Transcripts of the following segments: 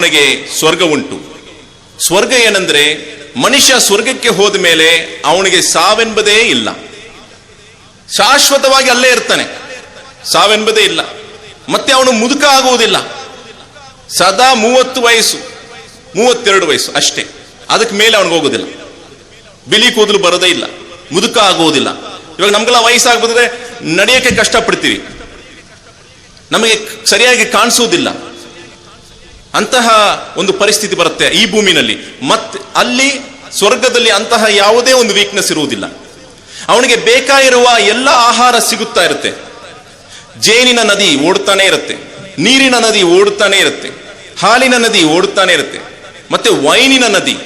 ಅವನಿಗೆ ಸ್ವರ್ಗ ಉಂಟು. ಸ್ವರ್ಗ ಏನಂದ್ರೆ ಮನುಷ್ಯ ಸ್ವರ್ಗಕ್ಕೆ ಹೋದ ಮೇಲೆ ಅವನಿಗೆ ಸಾವೆಂಬುದೇ ಇಲ್ಲ, ಶಾಶ್ವತವಾಗಿ ಅಲ್ಲೇ ಇರ್ತಾನೆ, ಸಾವೆಂಬುದೇ ಇಲ್ಲ. ಮತ್ತೆ ಅವನು ಮುದುಕ ಆಗುವುದಿಲ್ಲ, ಸದಾ 30 ವಯಸ್ಸು 32 ವಯಸ್ಸು ಅಷ್ಟೇ, ಅದಕ್ಕೆ ಮೇಲೆ ಅವನಿಗೆ ಹೋಗೋದಿಲ್ಲ. ಬಿಳಿ ಕೂದಲು ಬರೋದೇ ಇಲ್ಲ, ಮುದುಕ ಆಗುವುದಿಲ್ಲ. ಇವಾಗ ನಮ್ಗೆಲ್ಲ ವಯಸ್ಸಾಗ್ಬಿಟ್ಟಿದ್ರೆ ನಡೆಯೋಕೆ ಕಷ್ಟಪಡ್ತೀವಿ, ನಮಗೆ ಸರಿಯಾಗಿ ಕಾಣಿಸುವುದಿಲ್ಲ. ಅಂತಹ ಒಂದು ಪರಿಸ್ಥಿತಿ ಬರುತ್ತೆ ಈ ಭೂಮಿನಲ್ಲಿ. ಮತ್ತೆ ಅಲ್ಲಿ ಸ್ವರ್ಗದಲ್ಲಿ ಅಂತಹ ಯಾವುದೇ ಒಂದು ವೀಕ್ನೆಸ್ ಇರುವುದಿಲ್ಲ. ಅವನಿಗೆ ಬೇಕಾಗಿರುವ ಎಲ್ಲ ಆಹಾರ ಸಿಗುತ್ತಾ ಇರುತ್ತೆ. ಜೇನಿನ ನದಿ ಓಡ್ತಾನೆ ಇರುತ್ತೆ, ನೀರಿನ ನದಿ ಓಡ್ತಾನೆ ಇರುತ್ತೆ, ಹಾಲಿನ ನದಿ ಓಡ್ತಾನೆ ಇರುತ್ತೆ, ಮತ್ತೆ ವೈನಿನ ನದಿ.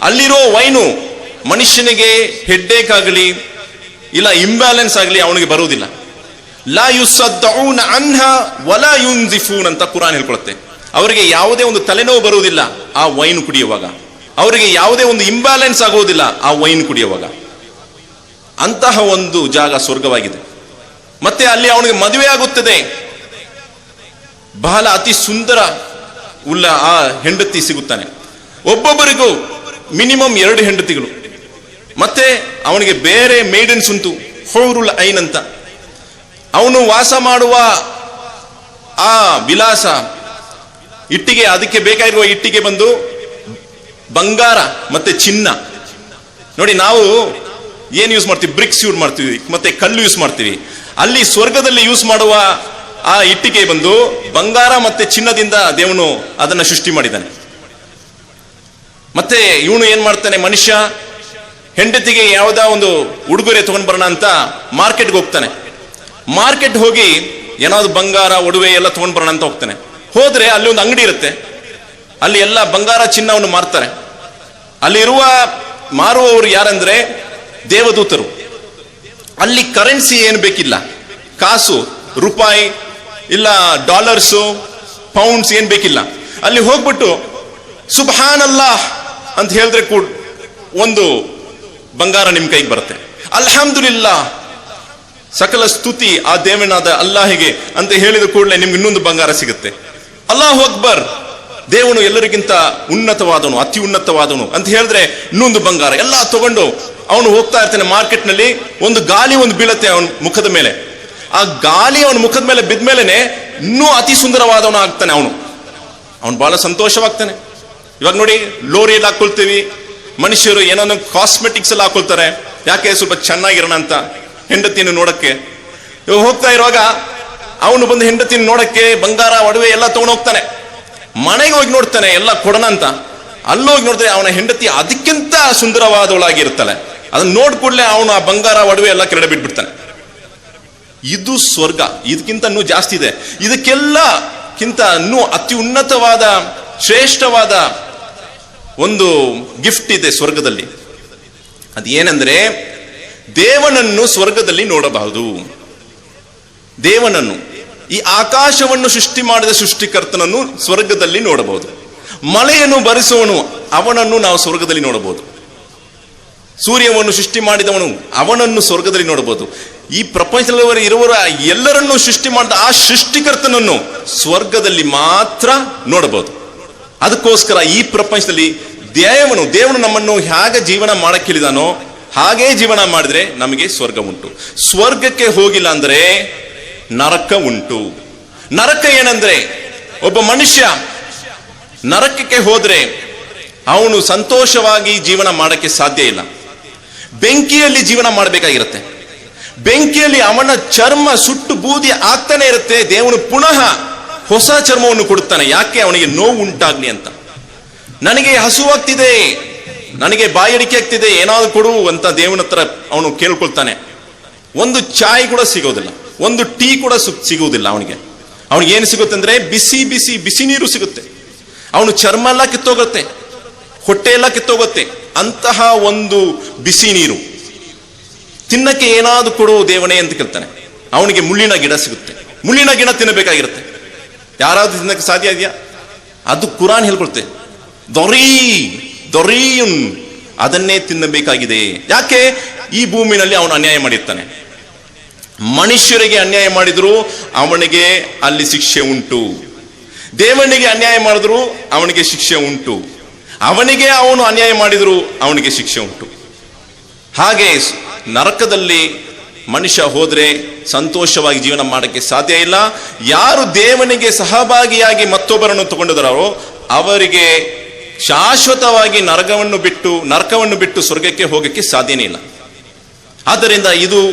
ಅಲ್ಲಿರೋ ವೈನು ಮನುಷ್ಯನಿಗೆ ಹೆಡ್ಡೇಕ್ ಆಗಲಿ ಇಲ್ಲ ಇಂಬ್ಯಾಲೆನ್ಸ್ ಆಗಲಿ ಅವನಿಗೆ ಬರುವುದಿಲ್ಲ. ಲಾ ಯುಸದ್ದೌನ ಅನ್ಹಾ ವಲಾ ಯುನ್ಜಿಫೂನ್ ಅಂತ ಕುರಾನ್ ಹೇಳ್ಕೊಳುತ್ತೆ. ಅವರಿಗೆ ಯಾವುದೇ ಒಂದು ತಲೆನೋವು ಬರುವುದಿಲ್ಲ ಆ ವೈನ್ ಕುಡಿಯುವಾಗ, ಅವರಿಗೆ ಯಾವುದೇ ಒಂದು ಇಂಬ್ಯಾಲೆನ್ಸ್ ಆಗುವುದಿಲ್ಲ ಆ ವೈನ್ ಕುಡಿಯುವಾಗ. ಅಂತಹ ಒಂದು ಜಾಗ ಸ್ವರ್ಗವಾಗಿದೆ. ಮತ್ತೆ ಅಲ್ಲಿ ಅವನಿಗೆ ಮದುವೆ ಆಗುತ್ತದೆ, ಬಹಳ ಅತಿ ಸುಂದರ ಉಳ್ಳ ಆ ಹೆಂಡತಿ ಸಿಗುತ್ತಾನೆ. ಒಬ್ಬೊಬ್ಬರಿಗೂ ಮಿನಿಮಮ್ 2 ಹೆಂಡತಿಗಳು. ಮತ್ತೆ ಅವನಿಗೆ ಬೇರೆ ಮೇಡನ್ಸ್ ಉಂಟು, ಹೌರುಲ್ ಐನ್ ಅಂತ. ಅವನು ವಾಸ ಮಾಡುವ ಆ ವಿಲಾಸ ಇಟ್ಟಿಗೆ, ಅದಕ್ಕೆ ಬೇಕಾಗಿರುವ ಇಟ್ಟಿಗೆ ಬಂದು ಬಂಗಾರ ಮತ್ತೆ ಚಿನ್ನ. ನೋಡಿ, ನಾವು ಏನ್ ಯೂಸ್ ಮಾಡ್ತೀವಿ, ಬ್ರಿಕ್ಸ್ ಯೂಸ್ ಮಾಡ್ತೀವಿ, ಮತ್ತೆ ಕಲ್ಲು ಯೂಸ್ ಮಾಡ್ತೀವಿ. ಅಲ್ಲಿ ಸ್ವರ್ಗದಲ್ಲಿ ಯೂಸ್ ಮಾಡುವ ಆ ಇಟ್ಟಿಗೆ ಬಂದು ಬಂಗಾರ ಮತ್ತೆ ಚಿನ್ನದಿಂದ ದೇವನು ಅದನ್ನ ಸೃಷ್ಟಿ ಮಾಡಿದ್ದಾನೆ. ಮತ್ತೆ ಇವನು ಏನ್ ಮಾಡ್ತಾನೆ, ಮನುಷ್ಯ ಹೆಂಡತಿಗೆ ಯಾವುದೋ ಒಂದು ಉಡುಗೊರೆ ತಗೊಂಡ್ ಬರೋಣ ಅಂತ ಮಾರ್ಕೆಟ್ಗೆ ಹೋಗ್ತಾನೆ. ಮಾರ್ಕೆಟ್ ಹೋಗಿ ಏನಾದ್ರು ಬಂಗಾರ ಒಡವೆ ಎಲ್ಲ ತಗೊಂಡ್ ಬರೋಣ ಅಂತ ಹೋಗ್ತಾನೆ. ಹೋದ್ರೆ ಅಲ್ಲಿ ಒಂದು ಅಂಗಡಿ ಇರುತ್ತೆ, ಅಲ್ಲಿ ಎಲ್ಲ ಬಂಗಾರ ಚಿನ್ನವನ್ನು ಮಾರ್ತಾರೆ. ಅಲ್ಲಿರುವ ಮಾರುವವರು ಯಾರಂದ್ರೆ ದೇವದೂತರು. ಅಲ್ಲಿ ಕರೆನ್ಸಿ ಏನು ಬೇಕಿಲ್ಲ, ಕಾಸು, ರೂಪಾಯಿ ಇಲ್ಲ ಡಾಲರ್ಸು, ಪೌಂಡ್ಸ್ ಏನ್ ಬೇಕಿಲ್ಲ. ಅಲ್ಲಿ ಹೋಗ್ಬಿಟ್ಟು ಸುಬ್ಹಾನಲ್ಲಾಹ್ ಅಂತ ಹೇಳಿದ್ರೆ ಕೂಡ ಒಂದು ಬಂಗಾರ ನಿಮ್ ಕೈಗೆ ಬರುತ್ತೆ. ಅಲ್ಹಮ್ದುಲಿಲ್ಲಾಹ್, ಸಕಲ ಸ್ತುತಿ ಆ ದೇವನಾದ ಅಲ್ಲಾಹಿಗೆ ಅಂತ ಹೇಳಿದ ಕೂಡಲೇ ನಿಮ್ಗೆ ಇನ್ನೊಂದು ಬಂಗಾರ ಸಿಗುತ್ತೆ. ಅಲ್ಲಾಹು ಅಕ್ಬರ್, ದೇವನು ಎಲ್ಲರಿಗಿಂತ ಉನ್ನತವಾದವನು, ಅತಿ ಉನ್ನತವಾದವನು ಅಂತ ಹೇಳಿದ್ರೆ ಇನ್ನೊಂದು ಬಂಗಾರ. ಎಲ್ಲ ತಗೊಂಡು ಅವನು ಹೋಗ್ತಾ ಇರ್ತಾನೆ ಮಾರ್ಕೆಟ್ ನಲ್ಲಿ. ಒಂದು ಗಾಲಿ ಒಂದು ಬೀಳತ್ತೆ ಅವನ ಮುಖದ ಮೇಲೆ. ಆ ಗಾಲಿ ಅವನ ಮುಖದ ಮೇಲೆ ಬಿದ್ಮೇಲೆನೆ ಇನ್ನೂ ಅತಿ ಸುಂದರವಾದವನು ಆಗ್ತಾನೆ ಅವನು ಬಹಳ ಸಂತೋಷವಾಗ್ತಾನೆ. ಇವಾಗ ನೋಡಿ, ಲೋರಿಯಲ್ಲಿ ಹಾಕೊಳ್ತೀವಿ, ಮನುಷ್ಯರು ಏನೋ ಕಾಸ್ಮೆಟಿಕ್ಸ್ ಎಲ್ಲ ಹಾಕೊಳ್ತಾರೆ, ಯಾಕೆ ಸ್ವಲ್ಪ ಚೆನ್ನಾಗಿರೋಣ ಅಂತ ಹೆಂಡತಿಯನ್ನು ನೋಡಕ್ಕೆ. ಹೋಗ್ತಾ ಇರುವಾಗ ಅವನು ಬಂದು ಹೆಂಡತಿಯನ್ನು ನೋಡಕ್ಕೆ ಬಂಗಾರ ಒಡವೆ ಎಲ್ಲ ತಗೊಂಡು ಹೋಗ್ತಾನೆ. ಮನೆಗೆ ಹೋಗಿ ನೋಡ್ತಾನೆ ಎಲ್ಲ ಕೊಡೋಣ ಅಂತ. ಅಲ್ಲೋಗಿ ನೋಡಿದ್ರೆ ಅವನ ಹೆಂಡತಿ ಅದಕ್ಕಿಂತ ಸುಂದರವಾದವಳಾಗಿರ್ತಾಳೆ. ಅದನ್ನ ನೋಡ್ ಕೂಡಲೇ ಅವನು ಆ ಬಂಗಾರ ಒಡವೆ ಎಲ್ಲ ಕೆರಡೆ ಬಿಟ್ಬಿಡ್ತಾನೆ. ಇದು ಸ್ವರ್ಗ. ಇದಕ್ಕಿಂತ ಇನ್ನೂ ಜಾಸ್ತಿ ಇದೆ. ಇದಕ್ಕೆಲ್ಲಕ್ಕಿಂತ ಇನ್ನೂ ಅತಿ ಉನ್ನತವಾದ ಶ್ರೇಷ್ಠವಾದ ಒಂದು ಗಿಫ್ಟ್ ಇದೆ ಸ್ವರ್ಗದಲ್ಲಿ. ಅದು ಏನಂದ್ರೆ ದೇವನನ್ನು ಸ್ವರ್ಗದಲ್ಲಿ ನೋಡಬಹುದು. ದೇವನನ್ನು, ಈ ಆಕಾಶವನ್ನು ಸೃಷ್ಟಿ ಮಾಡಿದ ಸೃಷ್ಟಿಕರ್ತನನ್ನು ಸ್ವರ್ಗದಲ್ಲಿ ನೋಡಬಹುದು. ಮಳೆಯನ್ನು ಬರಿಸುವವನು ಅವನನ್ನು ನಾವು ಸ್ವರ್ಗದಲ್ಲಿ ನೋಡಬಹುದು. ಸೂರ್ಯವನ್ನು ಸೃಷ್ಟಿ ಮಾಡಿದವನು ಅವನನ್ನು ಸ್ವರ್ಗದಲ್ಲಿ ನೋಡಬಹುದು. ಈ ಪ್ರಪಂಚದಲ್ಲಿ ಇರುವವರ ಎಲ್ಲರನ್ನೂ ಸೃಷ್ಟಿ ಮಾಡಿದ ಆ ಸೃಷ್ಟಿಕರ್ತನನ್ನು ಸ್ವರ್ಗದಲ್ಲಿ ಮಾತ್ರ ನೋಡಬಹುದು. ಅದಕ್ಕೋಸ್ಕರ ಈ ಪ್ರಪಂಚದಲ್ಲಿ ದೇವನು ನಮ್ಮನ್ನು ಹೇಗೆ ಜೀವನ ಮಾಡಕ್ಕೆ ಹೇಳಿದಾನೋ ಹಾಗೇ ಜೀವನ ಮಾಡಿದ್ರೆ ನಮಗೆ ಸ್ವರ್ಗ ಉಂಟು. ಸ್ವರ್ಗಕ್ಕೆ ಹೋಗಿಲ್ಲ ಅಂದ್ರೆ ನರಕ ಉಂಟು. ನರಕ ಏನಂದ್ರೆ, ಒಬ್ಬ ಮನುಷ್ಯ ನರಕಕ್ಕೆ ಹೋದ್ರೆ ಅವನು ಸಂತೋಷವಾಗಿ ಜೀವನ ಮಾಡಕ್ಕೆ ಸಾಧ್ಯ ಇಲ್ಲ. ಬೆಂಕಿಯಲ್ಲಿ ಜೀವನ ಮಾಡಬೇಕಾಗಿರುತ್ತೆ. ಬೆಂಕಿಯಲ್ಲಿ ಅವನ ಚರ್ಮ ಸುಟ್ಟು ಬೂದಿ ಆಗ್ತಾನೆ ಇರುತ್ತೆ. ದೇವನು ಪುನಃ ಹೊಸ ಚರ್ಮವನ್ನು ಕೊಡುತ್ತಾನೆ. ಯಾಕೆ? ಅವನಿಗೆ ನೋವು ಉಂಟಾಗ್ಲಿ ಅಂತ. ನನಗೆ ಹಸುವಾಗ್ತಿದೆ, ನನಗೆ ಬಾಯಡಿಕೆ ಆಗ್ತಿದೆ, ಏನಾದ್ರು ಕೊಡು ಅಂತ ದೇವನ ಹತ್ರ ಅವನು ಕೇಳ್ಕೊಳ್ತಾನೆ. ಒಂದು ಚಾಯ್ ಕೂಡ ಸಿಗೋದಿಲ್ಲ, ಒಂದು ಟೀ ಕೂಡ ಸಿಗುವುದಿಲ್ಲ ಅವನಿಗೆ. ಅವನಿಗೆ ಏನು ಸಿಗುತ್ತೆ ಅಂದ್ರೆ ಬಿಸಿ ಬಿಸಿ ಬಿಸಿ ನೀರು ಸಿಗುತ್ತೆ. ಅವನು ಚರ್ಮ ಎಲ್ಲ ಕಿತ್ತೋಗುತ್ತೆ, ಹೊಟ್ಟೆ ಎಲ್ಲ ಕಿತ್ತೋಗುತ್ತೆ. ಅಂತಹ ಒಂದು ಬಿಸಿ ನೀರು ತಿನ್ನಕ್ಕೆ ಏನಾದ್ರು ಕೊಡು ದೇವನೇ ಅಂತ ಕೇಳ್ತಾನೆ. ಅವನಿಗೆ ಮುಳ್ಳಿನ ಗಿಡ ಸಿಗುತ್ತೆ, ಮುಳ್ಳಿನ ಗಿಡ ತಿನ್ನಬೇಕಾಗಿರುತ್ತೆ. ಯಾರಾದ್ರೂ ತಿನ್ನಕ್ಕೆ ಸಾಧ್ಯ ಇದೆಯಾ? ಅದು ಕುರಾನ್ ಹೇಳ್ಕೊಳ್ತೆ, ದೊರೀಯುನ್, ಅದನ್ನೇ ತಿನ್ನಬೇಕಾಗಿದೆ. ಯಾಕೆ? ಈ ಭೂಮಿನಲ್ಲಿ ಅವನು ಅನ್ಯಾಯ ಮಾಡಿರ್ತಾನೆ. ಮನುಷ್ಯರಿಗೆ ಅನ್ಯಾಯ ಮಾಡಿದ್ರು ಅವನಿಗೆ ಅಲ್ಲಿ ಶಿಕ್ಷೆ ಉಂಟು. ದೇವನಿಗೆ ಅನ್ಯಾಯ ಮಾಡಿದ್ರು ಅವನಿಗೆ ಶಿಕ್ಷೆ ಉಂಟು, ಅವನಿಗೆ ಅವನು ಅನ್ಯಾಯ ಮಾಡಿದ್ರು ಅವನಿಗೆ ಶಿಕ್ಷೆ ಉಂಟು. ಹಾಗೆ ನರಕದಲ್ಲಿ ಮನುಷ್ಯ ಹೋದ್ರೆ ಸಂತೋಷವಾಗಿ ಜೀವನ ಮಾಡಕ್ಕೆ ಸಾಧ್ಯ ಇಲ್ಲ. ಯಾರು ದೇವನಿಗೆ ಸಹಭಾಗಿಯಾಗಿ ಮತ್ತೊಬ್ಬರನ್ನು ತಗೊಂಡಿದ್ದಾರೋ ಅವರಿಗೆ ಶಾಶ್ವತವಾಗಿ ನರಕವನ್ನು ಬಿಟ್ಟು ಸ್ವರ್ಗಕ್ಕೆ ಹೋಗಕ್ಕೆ ಸಾಧ್ಯನೇ ಇಲ್ಲ. ಆದ್ದರಿಂದ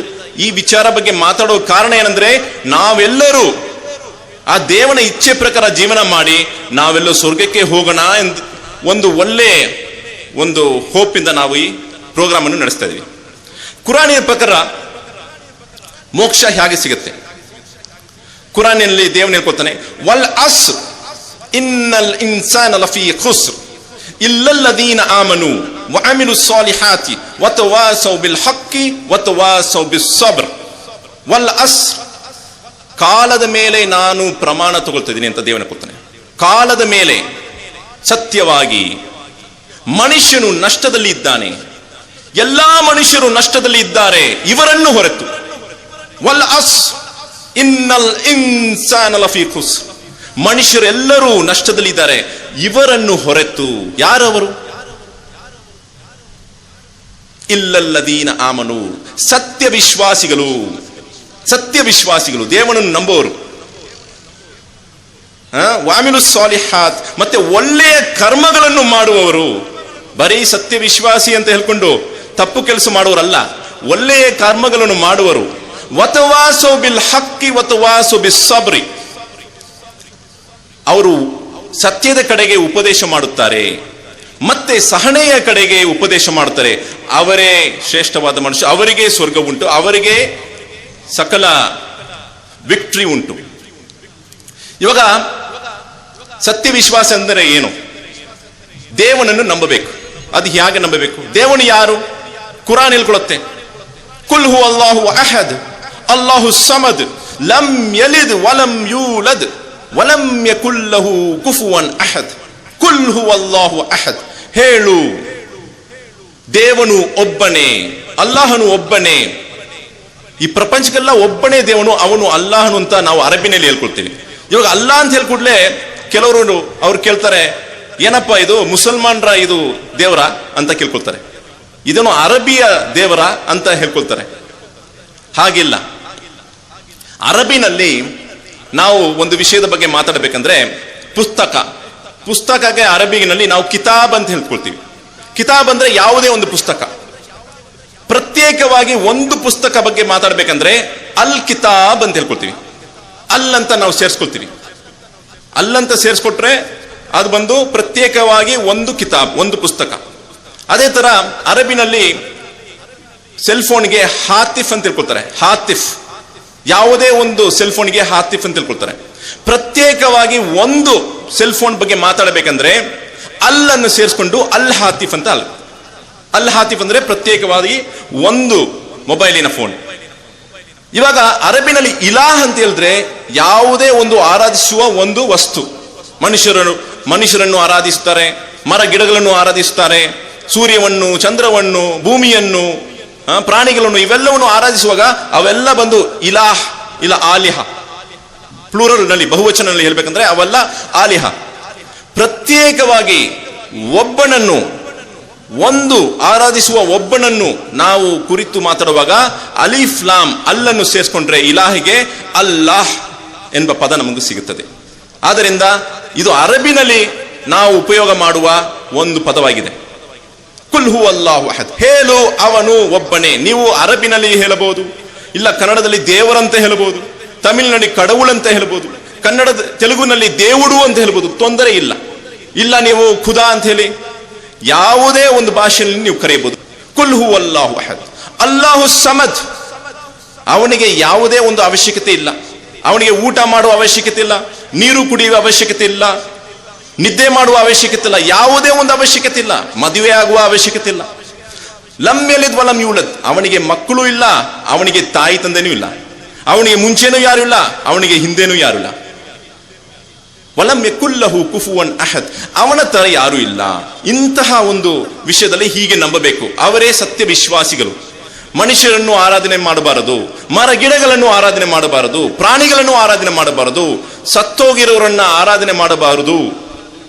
ಈ ವಿಚಾರ ಬಗ್ಗೆ ಮಾತಾಡೋ ಕಾರಣ ಏನಂದ್ರೆ, ನಾವೆಲ್ಲರೂ ಆ ದೇವನ ಇಚ್ಛೆ ಪ್ರಕಾರ ಜೀವನ ಮಾಡಿ ನಾವೆಲ್ಲ ಸ್ವರ್ಗಕ್ಕೆ ಹೋಗೋಣ ಎಂದು ಒಂದು ಹೋಪಿಂದ ನಾವು ಈ ಪ್ರೋಗ್ರಾಮ್ ಅನ್ನು ನಡೆಸ್ತಾ ಇದೀವಿ. ಕುರಾನಿನ ಪ್ರಕಾರ ಮೋಕ್ಷ ಹೇಗೆ ಸಿಗುತ್ತೆ? ಕುರಾನಿನಲ್ಲಿ ದೇವನು ಹೇಳ್ಕೊತಾನೆ, ವಲ್ ಅಸ್ರ್ ಇನ್ನಲ್ ಇನ್ಸಾನ ಲಫೀ ಖುಸ್ರ್ ಇಲ್ಲಲ್ಲದೀನ ಆಮನು ವಅಮಿಲು ಸ್ಸಾಲಿಹಾತಿ ವತವಾಸೌ ಬಿಲ್ ಹಕ್ಕಿ ವತವಾಸೌ ಬಿಸ್ ಸಬ್ರ್. ವಲ್ ಅಸ್ರ್, ಕಾಲದ ಮೇಲೆ ನಾನು ಪ್ರಮಾಣ ತಗೊಳ್ತಾ ಇದ್ದೀನಿ ಅಂತ ದೇವನ ಕೊಡ್ತಾನೆ. ಕಾಲದ ಮೇಲೆ ಸತ್ಯವಾಗಿ ಮನುಷ್ಯನು ನಷ್ಟದಲ್ಲಿ ಇದ್ದಾನೆ, ಎಲ್ಲಾ ಮನುಷ್ಯರು ನಷ್ಟದಲ್ಲಿ ಇದ್ದಾರೆ ಇವರನ್ನು ಹೊರತು. ವಲ್ ಅಸ್ರ್ ಇನ್ನಲ್ ಇನ್ಸಾನ ಲಫೀ ಖುಸ್ರ್, ಮನುಷ್ಯರೆಲ್ಲರೂ ನಷ್ಟದಲ್ಲಿ ಇದ್ದಾರೆ ಇವರನ್ನು ಹೊರತು. ಯಾರವರು? ಇಲ್ಲಲ್ಲದೀನ ಆಮನು, ಸತ್ಯವಿಶ್ವಾಸಿಗಳು, ದೇವನನ್ನು ನಂಬೋರು. ವಾಮಿಲು ಸ್ಸಾಲಿಹಾತ್, ಮತ್ತೆ ಒಳ್ಳೆಯ ಕರ್ಮಗಳನ್ನು ಮಾಡುವವರು. ಬರೀ ಸತ್ಯವಿಶ್ವಾಸಿ ಅಂತ ಹೇಳ್ಕೊಂಡು ತಪ್ಪು ಕೆಲಸ ಮಾಡುವರಲ್ಲ, ಒಳ್ಳೆಯ ಕರ್ಮಗಳನ್ನು ಮಾಡುವರು. ವತವಾಸೋ ಬಿಲ್ ಹಕ್ಕಿ ವತವಾಸೋ ಬಿಸ್ ಸಬ್ರಿ, ಅವರು ಸತ್ಯದ ಕಡೆಗೆ ಉಪದೇಶ ಮಾಡುತ್ತಾರೆ ಮತ್ತೆ ಸಹನೆಯ ಕಡೆಗೆ ಉಪದೇಶ ಮಾಡುತ್ತಾರೆ. ಅವರೇ ಶ್ರೇಷ್ಠವಾದ ಮನುಷ್ಯ, ಅವರಿಗೆ ಸ್ವರ್ಗ ಉಂಟು, ಅವರಿಗೆ ಸಕಲ ವಿಕ್ಟ್ರಿ ಉಂಟು. ಇವಾಗ ಸತ್ಯವಿಶ್ವಾಸ ಅಂದರೆ ಏನು? ದೇವನನ್ನು ನಂಬಬೇಕು. ಅದು ಹೇಗೆ ನಂಬಬೇಕು? ದೇವನು ಯಾರು? ಕುರಾನ್ ಹೇಳ್ಕೊಳುತ್ತೆ, ಕುಲ್ ಹು ಅಲ್ಲಾಹು ಅಹದ್ ಅಲ್ಲಾಹು ಸಮದ್ ಲಂ ಯಲಿದ್ ವಲಂ ಯೂಲದ್ ವಲಂ ಯಕುಲ್ ಲಹು ಕುಫುವನ್ ಅಹದ್. ಕುಲ್ ಹು ಅಲ್ಲಾಹು ಅಹದ್, ಹೇಳು ದೇವನು ಒಬ್ಬನೇ, ಅಲ್ಲಾಹನು ಒಬ್ಬನೇ. ಈ ಪ್ರಪಂಚಕ್ಕೆಲ್ಲ ಒಬ್ಬನೇ ದೇವನು, ಅವನು ಅಲ್ಲಾಹನು ಅಂತ ನಾವು ಅರಬಿನಲ್ಲಿ ಹೇಳ್ಕೊಳ್ತೀವಿ. ಇವಾಗ ಅಲ್ಲಾ ಅಂತ ಹೇಳ್ಕೊಡ್ಲೆ ಕೆಲವರು ಅವ್ರು ಕೇಳ್ತಾರೆ, ಏನಪ್ಪ ಇದು ಮುಸಲ್ಮಾನರ ಇದು ದೇವರ ಅಂತ ಕೇಳ್ಕೊಳ್ತಾರೆ, ಇದನ್ನು ಅರಬಿಯ ದೇವರ ಅಂತ ಹೇಳ್ಕೊಳ್ತಾರೆ. ಹಾಗಿಲ್ಲ. ಅರಬಿನಲ್ಲಿ ನಾವು ಒಂದು ವಿಷಯದ ಬಗ್ಗೆ ಮಾತಾಡಬೇಕಂದ್ರೆ ಪುಸ್ತಕಕ್ಕೆ ಅರಬಿನಲ್ಲಿ ನಾವು ಕಿತಾಬ್ ಅಂತ ಹೇಳ್ಕೊಳ್ತೀವಿ. ಕಿತಾಬ್ ಅಂದ್ರೆ ಯಾವುದೇ ಒಂದು ಪುಸ್ತಕ. ಪ್ರತ್ಯೇಕವಾಗಿ ಒಂದು ಪುಸ್ತಕ ಬಗ್ಗೆ ಮಾತಾಡ್ಬೇಕಂದ್ರೆ ಅಲ್ ಕಿತಾಬ್ ಅಂತ ಹೇಳ್ಕೊಳ್ತೀವಿ. ಅಲ್ಲಂತ ನಾವು ಸೇರಿಸ್ಕೊಳ್ತೀವಿ. ಅಲ್ಲಂತ ಸೇರಿಸ್ಕೊಟ್ರೆ ಅದು ಬಂದು ಪ್ರತ್ಯೇಕವಾಗಿ ಒಂದು ಕಿತಾಬ್, ಒಂದು ಪುಸ್ತಕ. ಅದೇ ತರ ಅರಬಿನಲ್ಲಿ ಸೆಲ್ ಫೋನ್ಗೆ ಹಾತಿಫ್ ಅಂತ ಹೇಳ್ಕೊಳ್ತಾರೆ. ಹಾತಿಫ್, ಯಾವುದೇ ಒಂದು ಸೆಲ್ ಫೋನ್ಗೆ ಹಾತಿಫ್ ಅಂತ ಹೇಳ್ಕೊಳ್ತಾರೆ. ಪ್ರತ್ಯೇಕವಾಗಿ ಒಂದು ಸೆಲ್ ಫೋನ್ ಬಗ್ಗೆ ಮಾತಾಡಬೇಕಂದ್ರೆ ಅಲ್ಲನ್ನು ಸೇರಿಸ್ಕೊಂಡು ಅಲ್ ಹಾತಿಫ್ ಅಂತ. ಅಲ್ ಹಾತಿಫ್ ಅಂದ್ರೆ ಪ್ರತ್ಯೇಕವಾಗಿ ಒಂದು ಮೊಬೈಲಿನ ಫೋನ್. ಇವಾಗ ಅರಬಿನಲ್ಲಿ ಇಲಾಹ್ ಅಂತ ಹೇಳಿದ್ರೆ ಯಾವುದೇ ಒಂದು ಆರಾಧಿಸುವ ಒಂದು ವಸ್ತು. ಮನುಷ್ಯರನ್ನು ಆರಾಧಿಸುತ್ತಾರೆ, ಮರ ಗಿಡಗಳನ್ನು ಆರಾಧಿಸುತ್ತಾರೆ, ಸೂರ್ಯವನ್ನು, ಚಂದ್ರವನ್ನು, ಭೂಮಿಯನ್ನು, ಪ್ರಾಣಿಗಳನ್ನು, ಇವೆಲ್ಲವನ್ನು ಆರಾಧಿಸುವಾಗ ಅವೆಲ್ಲ ಬಂದು ಇಲಾಹ್, ಇಲ್ಲ ಆಲಿಹ. ಪ್ಲೂರಲ್ ನಲ್ಲಿ, ಬಹುವಚನಲ್ಲಿ ಹೇಳ್ಬೇಕಂದ್ರೆ ಅವೆಲ್ಲ ಆಲಿಹ. ಪ್ರತ್ಯೇಕವಾಗಿ ಒಬ್ಬನನ್ನು, ಒಂದು ಆರಾಧಿಸುವ ಒಬ್ಬನನ್ನು ನಾವು ಕುರಿತು ಮಾತಾಡುವಾಗ ಅಲಿಫ್ ಲಾಮ್ ಅಲ್ಲನ್ನು ಸೇರಿಸ್ಕೊಂಡ್ರೆ ಇಲಾಹಿಗೆ ಅಲ್ಲಾಹ್ ಎಂಬ ಪದ ನಮಗೆ ಸಿಗುತ್ತದೆ. ಆದ್ದರಿಂದ ಇದು ಅರಬಿನಲ್ಲಿ ನಾವು ಉಪಯೋಗ ಮಾಡುವ ಒಂದು ಪದವಾಗಿದೆ. ಕುಲ್ ಹು ಅಲ್ಲಾಹು ಅಹದ್, ಹೇಳು ಅವನು ಒಬ್ಬನೇ. ನೀವು ಅರಬಿನಲ್ಲಿ ಹೇಳಬಹುದು, ಇಲ್ಲ ಕನ್ನಡದಲ್ಲಿ ದೇವರಂತ ಹೇಳಬಹುದು, ತಮಿಳಿನಲ್ಲಿ ಕಡವುಳಂತ ಹೇಳಬಹುದು, ತೆಲುಗುನಲ್ಲಿ దేవుడు ಅಂತ ಹೇಳಬಹುದು, ತೊಂದರೆ ಇಲ್ಲ. ಇಲ್ಲ ನೀವು ಖುದಾ ಅಂತ ಹೇಳಿ ಯಾವುದೇ ಒಂದು ಭಾಷೆಯಲ್ಲಿ ನೀವು ಕರೆಯಬಹುದು. ಕುಲ್ ಹು ಅಲ್ಲಾಹು ಅಹದ್ ಅಲ್ಲಾಹು ಸಮದ್, ಅವನಿಗೆ ಯಾವುದೇ ಒಂದು ಅವಶ್ಯಕತೆ ಇಲ್ಲ. ಅವನಿಗೆ ಊಟ ಮಾಡುವ ಅವಶ್ಯಕತೆ ಇಲ್ಲ, ನೀರು ಕುಡಿಯುವ ಅವಶ್ಯಕತೆ ಇಲ್ಲ, ನಿದ್ದೆ ಮಾಡುವ ಅವಶ್ಯಕತೆ ಇಲ್ಲ, ಯಾವುದೇ ಒಂದು ಅವಶ್ಯಕತೆ ಇಲ್ಲ, ಮದುವೆ ಆಗುವ ಅವಶ್ಯಕತೆ ಇಲ್ಲ. ಲಂ ಯಲಿದ್ ವಲಂ ಯೂಲದ್, ಅವನಿಗೆ ಮಕ್ಕಳು ಇಲ್ಲ, ಅವನಿಗೆ ತಾಯಿ ತಂದೆನೂ ಇಲ್ಲ, ಅವನಿಗೆ ಮುಂಚೆನೂ ಯಾರು ಇಲ್ಲ, ಅವನಿಗೆ ಹಿಂದೆನೂ ಯಾರು ಇಲ್ಲ. ವಲಂ ಯಕುಲ್ ಲಹು ಕುಫುವನ್ ಅಹದ್, ಅವನ ತರ ಯಾರು ಇಲ್ಲ. ಇಂತಹ ಒಂದು ವಿಷಯದಲ್ಲಿ ಹೀಗೆ ನಂಬಬೇಕು. ಅವರೇ ಸತ್ಯ ವಿಶ್ವಾಸಿಗಳು. ಮನುಷ್ಯರನ್ನು ಆರಾಧನೆ ಮಾಡಬಾರದು, ಮರ ಗಿಡಗಳನ್ನು ಆರಾಧನೆ ಮಾಡಬಾರದು, ಪ್ರಾಣಿಗಳನ್ನು ಆರಾಧನೆ ಮಾಡಬಾರದು, ಸತ್ತೋಗಿರೋರನ್ನ ಆರಾಧನೆ ಮಾಡಬಾರದು.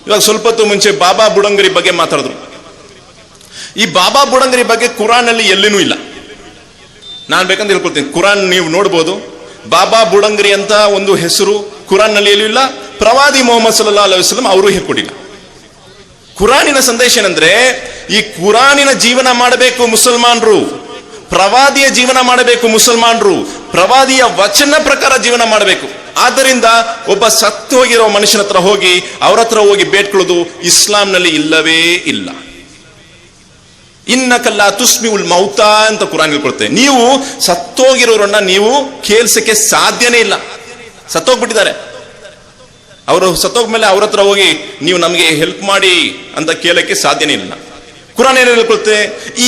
ಇವಾಗ ಸ್ವಲ್ಪ ಹೊತ್ತು ಮುಂಚೆ ಬಾಬಾ ಬುಡಂಗರಿ ಬಗ್ಗೆ ಮಾತಾಡಿದ್ರು. ಈ ಬಾಬಾ ಬುಡಂಗರಿ ಬಗ್ಗೆ ಕುರಾನಲ್ಲಿ ಎಲ್ಲಿನೂ ಇಲ್ಲ. ನಾನು ಬೇಕಂತ ಹೇಳ್ಕೊಳ್ತೀನಿ, ಕುರಾನ್ ನೀವು ನೋಡ್ಬೋದು, ಬಾಬಾ ಬುಡಂಗರಿ ಅಂತ ಒಂದು ಹೆಸರು ಕುರಾನ್ನಲ್ಲಿ ಎಲ್ಲೂ ಇಲ್ಲ. ಪ್ರವಾದಿ ಮೊಹಮ್ಮದ್ ಸಲ್ಲಲ್ಲಾಹು ಅಲೈಹಿ ವಸಲ್ಲಂ ಅವರು ಹೇಳ್ಕೊಡಿಲ್ಲ. ಕುರಾನಿನ ಸಂದೇಶ ಏನಂದ್ರೆ, ಈ ಕುರಾನಿನ ಜೀವನ ಮಾಡಬೇಕು ಮುಸಲ್ಮಾನರು, ಪ್ರವಾದಿಯ ಜೀವನ ಮಾಡಬೇಕು ಮುಸಲ್ಮಾನರು, ಪ್ರವಾದಿಯ ವಚನ ಪ್ರಕಾರ ಜೀವನ ಮಾಡಬೇಕು. ಆದ್ದರಿಂದ ಒಬ್ಬ ಸತ್ತು ಹೋಗಿರೋ ಮನುಷ್ಯನ ಹತ್ರ ಹೋಗಿ ಅವ್ರ ಹತ್ರ ಹೋಗಿ ಬೇಡ್ಕೊಳ್ಳೋದು ಇಸ್ಲಾಂನಲ್ಲಿ ಇಲ್ಲವೇ ಇಲ್ಲ. ಇನ್ನಕಲ್ಲ ತುಸ್ಮಿ ಉಲ್ ಮೌತಾ ಅಂತ ಕುರಾನ್ ಹೇಳ್ಕೊಡುತ್ತೆ. ನೀವು ಸತ್ತೋಗಿರೋರನ್ನ ನೀವು ಕೇಳಿಸಕ್ಕೆ ಸಾಧ್ಯನೇ ಇಲ್ಲ. ಸತ್ತೋಗ್ಬಿಟ್ಟಿದ್ದಾರೆ, ಅವರು ಸತ್ತೋಗ್ಮೇಲೆ ಅವ್ರ ಹತ್ರ ಹೋಗಿ ನೀವು ನಮಗೆ ಹೆಲ್ಪ್ ಮಾಡಿ ಅಂತ ಕೇಳಕ್ಕೆ ಸಾಧ್ಯನೇ ಇಲ್ಲ. ಕುರಾನ್ ಏನು ಹೇಳ್ಕೊಳುತ್ತೆ,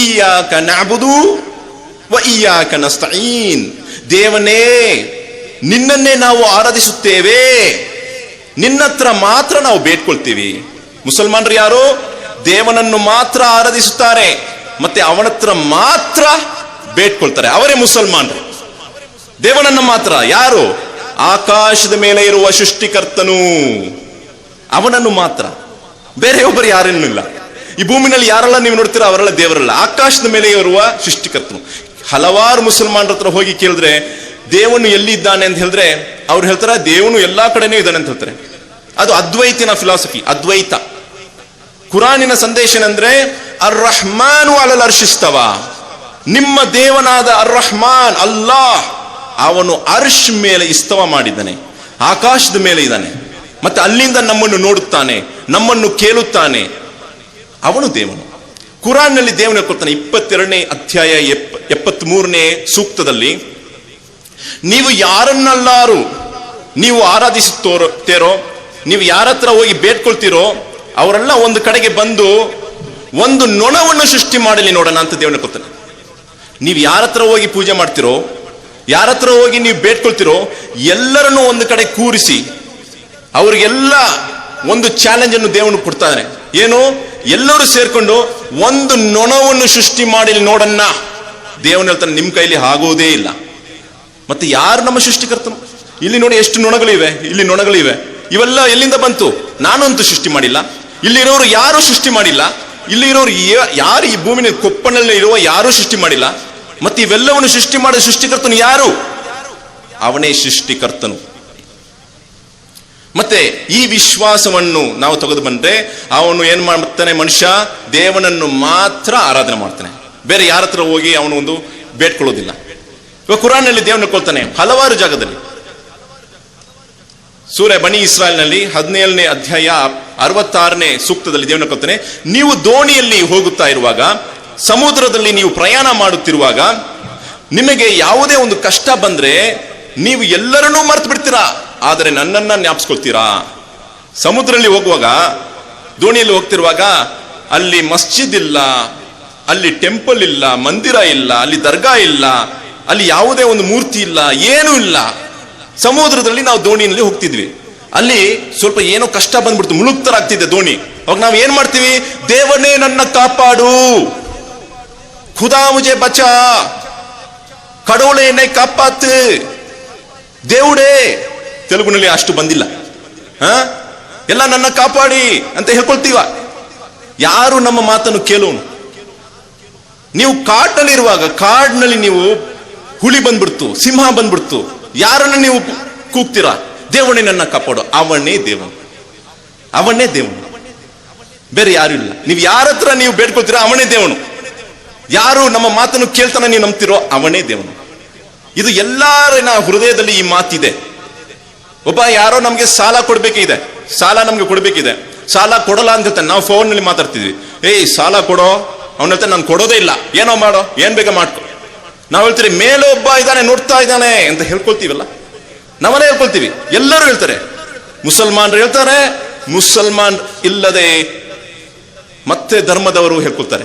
ಇಯ್ಯಾಕ ನಅಬುದು ವ ಇಯ್ಯಾಕ ನಸ್ತഈನ್, ದೇವನೇ ನಿನ್ನನ್ನೇ ನಾವು ಆರಾಧಿಸುತ್ತೇವೆ, ನಿನ್ನತ್ರ ಮಾತ್ರ ನಾವು ಬೇಡ್ಕೊಳ್ತೀವಿ. ಮುಸಲ್ಮಾನರು ಯಾರು? ದೇವನನ್ನು ಮಾತ್ರ ಆರಾಧಿಸುತ್ತಾರೆ ಮತ್ತೆ ಅವನತ್ರ ಮಾತ್ರ ಬೇಡ್ಕೊಳ್ತಾರೆ, ಅವರೇ ಮುಸಲ್ಮಾನರು. ದೇವನನ್ನು ಮಾತ್ರ. ಯಾರು? ಆಕಾಶದ ಮೇಲೆ ಇರುವ ಸೃಷ್ಟಿಕರ್ತನು, ಅವನನ್ನು ಮಾತ್ರ, ಬೇರೆ ಒಬ್ಬರು ಯಾರೇನೂ ಇಲ್ಲ. ಈ ಭೂಮಿನಲ್ಲಿ ಯಾರೆಲ್ಲ ನೀವು ನೋಡ್ತೀರಾ ಅವರೆಲ್ಲ ದೇವರಲ್ಲ, ಆಕಾಶದ ಮೇಲೆ ಇರುವ ಸೃಷ್ಟಿಕರ್ತನು. ಹಲವಾರು ಮುಸಲ್ಮಾನರ ಹತ್ರ ಹೋಗಿ ಕೇಳಿದ್ರೆ ದೇವನು ಎಲ್ಲಿ ಇದ್ದಾನೆ ಅಂತ ಹೇಳಿದ್ರೆ ಅವ್ರು ಹೇಳ್ತಾರೆ ದೇವನು ಎಲ್ಲಾ ಕಡೆನೂ ಇದ್ದಾನೆ ಅಂತ ಹೇಳ್ತಾರೆ. ಅದು ಅದ್ವೈತಿನ ಫಿಲಾಸಫಿ, ಅದ್ವೈತ. ಕುರಾನಿನ ಸಂದೇಶ ಏನಂದ್ರೆ, ಅರ್ ರಹ್ಮಾನು ಅಲಲ್ ಅರ್ಶಿಸ್ತವ, ನಿಮ್ಮ ದೇವನಾದ ಅರ್ ರಹ್ಮಾನ್ ಅಲ್ಲಾಹ್ ಅವನು ಅರ್ಶ್ ಮೇಲೆ ಇಸ್ತವ ಮಾಡಿದ್ದಾನೆ, ಆಕಾಶದ ಮೇಲೆ ಇದ್ದಾನೆ, ಮತ್ತೆ ಅಲ್ಲಿಂದ ನಮ್ಮನ್ನು ನೋಡುತ್ತಾನೆ, ನಮ್ಮನ್ನು ಕೇಳುತ್ತಾನೆ, ಅವನು ದೇವನು. ಕುರಾನ್ನಲ್ಲಿ ದೇವನು ಹೇಳ್ಕೊಳ್ತಾನೆ 22ನೇ ಅಧ್ಯಾಯ 73ನೇ ಸೂಕ್ತದಲ್ಲಿ, ನೀವು ಯಾರನ್ನಲ್ಲಾರು ನೀವು ಆರಾಧಿಸುತ್ತೇರೋ, ನೀವು ಯಾರ ಹತ್ರ ಹೋಗಿ ಬೇಡ್ಕೊಳ್ತೀರೋ ಅವರೆಲ್ಲ ಒಂದು ಕಡೆಗೆ ಬಂದು ಒಂದು ನೊಣವನ್ನು ಸೃಷ್ಟಿ ಮಾಡಲಿ ನೋಡೋಣ ಅಂತ ದೇವನ ಕೊಡ್ತಾನೆ. ನೀವು ಯಾರ ಹತ್ರ ಹೋಗಿ ಪೂಜೆ ಮಾಡ್ತಿರೋ, ಯಾರ ಹತ್ರ ಹೋಗಿ ನೀವು ಬೇಡ್ಕೊಳ್ತಿರೋ ಎಲ್ಲರನ್ನೂ ಒಂದು ಕಡೆ ಕೂರಿಸಿ ಅವ್ರಿಗೆಲ್ಲ ಒಂದು ಚಾಲೆಂಜ್ ಅನ್ನು ದೇವನು ಕೊಡ್ತಾನೆ. ಏನು? ಎಲ್ಲರೂ ಸೇರ್ಕೊಂಡು ಒಂದು ನೊಣವನ್ನು ಸೃಷ್ಟಿ ಮಾಡಲಿ ನೋಡನ್ನ. ದೇವನ ಹೇಳ್ತಾನೆ ನಿಮ್ಮ ಕೈಲಿ ಆಗೋದೇ ಇಲ್ಲ. ಮತ್ತೆ ಯಾರು ನಮ್ಮ ಸೃಷ್ಟಿಕರ್ತನು? ಇಲ್ಲಿ ನೋಡಿ ಎಷ್ಟು ನೊಣಗಳಿವೆ, ಇಲ್ಲಿ ನೊಣಗಳಿವೆ. ಇವೆಲ್ಲ ಎಲ್ಲಿಂದ ಬಂತು? ನಾನಂತೂ ಸೃಷ್ಟಿ ಮಾಡಿಲ್ಲ, ಇಲ್ಲಿರೋರು ಯಾರು ಸೃಷ್ಟಿ ಮಾಡಿಲ್ಲ, ಇಲ್ಲಿರೋರು ಯಾರು ಈ ಭೂಮಿನ ಕೊಪ್ಪನಲ್ಲಿ ಇರುವ ಯಾರು ಸೃಷ್ಟಿ ಮಾಡಿಲ್ಲ. ಮತ್ತೆ ಇವೆಲ್ಲವನ್ನು ಸೃಷ್ಟಿ ಮಾಡಿದ ಸೃಷ್ಟಿಕರ್ತನು ಯಾರು? ಅವನೇ ಸೃಷ್ಟಿಕರ್ತನು. ಮತ್ತೆ ಈ ವಿಶ್ವಾಸವನ್ನು ನಾವು ತೆಗೆದು ಬಂದ್ರೆ ಅವನು ಏನ್ ಮಾಡ್ತಾನೆ? ಮನುಷ್ಯ ದೇವನನ್ನು ಮಾತ್ರ ಆರಾಧನೆ ಮಾಡ್ತಾನೆ, ಬೇರೆ ಯಾರ ಹತ್ರ ಹೋಗಿ ಅವನು ಒಂದು ಬೇಡ್ಕೊಳ್ಳೋದಿಲ್ಲ. ಇವಾಗ ಕುರಾನ್ನಲ್ಲಿ ದೇವನ ಕೊಳ್ತಾನೆ ಹಲವಾರು ಜಾಗದಲ್ಲಿ. ಸೂರೆ ಬನಿ ಇಸ್ರಾಯೇಲ್ನಲ್ಲಿ 17ನೇ ಅಧ್ಯಾಯ 66ನೇ ಸೂಕ್ತದಲ್ಲಿ ದೇವನ ಕೊಳ್ತಾನೆ, ನೀವು ದೋಣಿಯಲ್ಲಿ ಹೋಗುತ್ತಾ ಇರುವಾಗ, ಸಮುದ್ರದಲ್ಲಿ ನೀವು ಪ್ರಯಾಣ ಮಾಡುತ್ತಿರುವಾಗ ನಿಮಗೆ ಯಾವುದೇ ಒಂದು ಕಷ್ಟ ಬಂದ್ರೆ ನೀವು ಎಲ್ಲರನ್ನೂ ಮರ್ತು ಬಿಡ್ತೀರಾ, ಆದರೆ ನನ್ನನ್ನ ಜ್ಞಾಪಿಸ್ಕೊಳ್ತೀರಾ. ಸಮುದ್ರದಲ್ಲಿ ಹೋಗುವಾಗ, ದೋಣಿಯಲ್ಲಿ ಹೋಗ್ತಿರುವಾಗ ಅಲ್ಲಿ ಮಸ್ಜಿದ್ ಇಲ್ಲ, ಅಲ್ಲಿ ಟೆಂಪಲ್ ಇಲ್ಲ, ಮಂದಿರ ಇಲ್ಲ, ಅಲ್ಲಿ ದರ್ಗಾ ಇಲ್ಲ, ಅಲ್ಲಿ ಯಾವುದೇ ಒಂದು ಮೂರ್ತಿ ಇಲ್ಲ, ಏನೂ ಇಲ್ಲ. ಸಮುದ್ರದಲ್ಲಿ ನಾವು ದೋಣಿಯಲ್ಲಿ ಹೋಗ್ತಿದ್ವಿ, ಅಲ್ಲಿ ಸ್ವಲ್ಪ ಏನೋ ಕಷ್ಟ ಬಂದ್ಬಿಡ್ತು, ಮುಳುಗ್ತರಾಗ್ತಿದೆ ದೋಣಿ. ಅವಾಗ ನಾವು ಏನ್ ಮಾಡ್ತೀವಿ? ದೇವನೇ ನನ್ನ ಕಾಪಾಡು, ಖುದಾ ಮುಜೆ ಬಚಾ, ಕಡೋಳೆಯನ್ನೇ ಕಾಪಾತು, ದೇವುಡೇ. ತೆಲುಗುನಲ್ಲಿ ಅಷ್ಟು ಬಂದಿಲ್ಲ, ಎಲ್ಲ ನನ್ನ ಕಾಪಾಡಿ ಅಂತ ಹೇಳ್ಕೊಳ್ತೀವ. ಯಾರು ನಮ್ಮ ಮಾತನ್ನು ಕೇಳೋನು? ನೀವು ಕಾಡ್ನಲ್ಲಿರುವಾಗ, ಕಾಡ್ನಲ್ಲಿ ನೀವು ಹುಲಿ ಬಂದ್ಬಿಡ್ತು, ಸಿಂಹ ಬಂದ್ಬಿಡ್ತು, ಯಾರನ್ನ ನೀವು ಕೂಗ್ತೀರಾ? ದೇವನೇ ನನ್ನ ಕಾಪಾಡು. ಅವನೇ ದೇವನು, ಅವನೇ ದೇವನು, ಬೇರೆ ಯಾರು ಇಲ್ಲ. ನೀವು ಯಾರ ಹತ್ರ ನೀವು ಬೇಡ್ಕೊಳ್ತೀರಾ ಅವನೇ ದೇವನು. ಯಾರು ನಮ್ಮ ಮಾತನ್ನು ಕೇಳ್ತಾನೆ ನೀವು ನಂಬ್ತಿರೋ ಅವನೇ ದೇವನು. ಇದು ಎಲ್ಲರ ಹೃದಯದಲ್ಲಿ ಈ ಮಾತಿದೆ. ಒಬ್ಬ ಯಾರೋ ನಮ್ಗೆ ಸಾಲ ಕೊಡ್ಬೇಕಿದೆ, ಸಾಲ ನಮ್ಗೆ ಕೊಡ್ಬೇಕಿದೆ, ಸಾಲ ಕೊಡಲ್ಲ ಅಂತ ಹೇಳ್ತಾನೆ. ನಾವು ಫೋನ್ ನಲ್ಲಿ ಮಾತಾಡ್ತಿದ್ವಿ, ಏಯ್ ಸಾಲ ಕೊಡೋ, ಅವನ ಹೇಳ್ತಾನೆ ನಾನು ಕೊಡೋದೇ ಇಲ್ಲ, ಏನೋ ಮಾಡೋ, ಏನ್ ಬೇಗ ಮಾಡ್ಕೊ. ನಾವು ಹೇಳ್ತೀರಿ ಮೇಲೊಬ್ಬ ಇದ್ದಾನೆ ನೋಡ್ತಾ ಇದ್ದಾನೆ ಅಂತ ಹೇಳ್ಕೊಳ್ತೀವಲ್ಲ, ನಾವಲ್ಲೇ ಹೇಳ್ಕೊಳ್ತೀವಿ. ಎಲ್ಲರೂ ಹೇಳ್ತಾರೆ, ಮುಸಲ್ಮಾನರು ಹೇಳ್ತಾರೆ, ಮುಸಲ್ಮಾನ್ ಇಲ್ಲದೆ ಮತ್ತೆ ಧರ್ಮದವರು ಹೇಳ್ಕೊಳ್ತಾರೆ.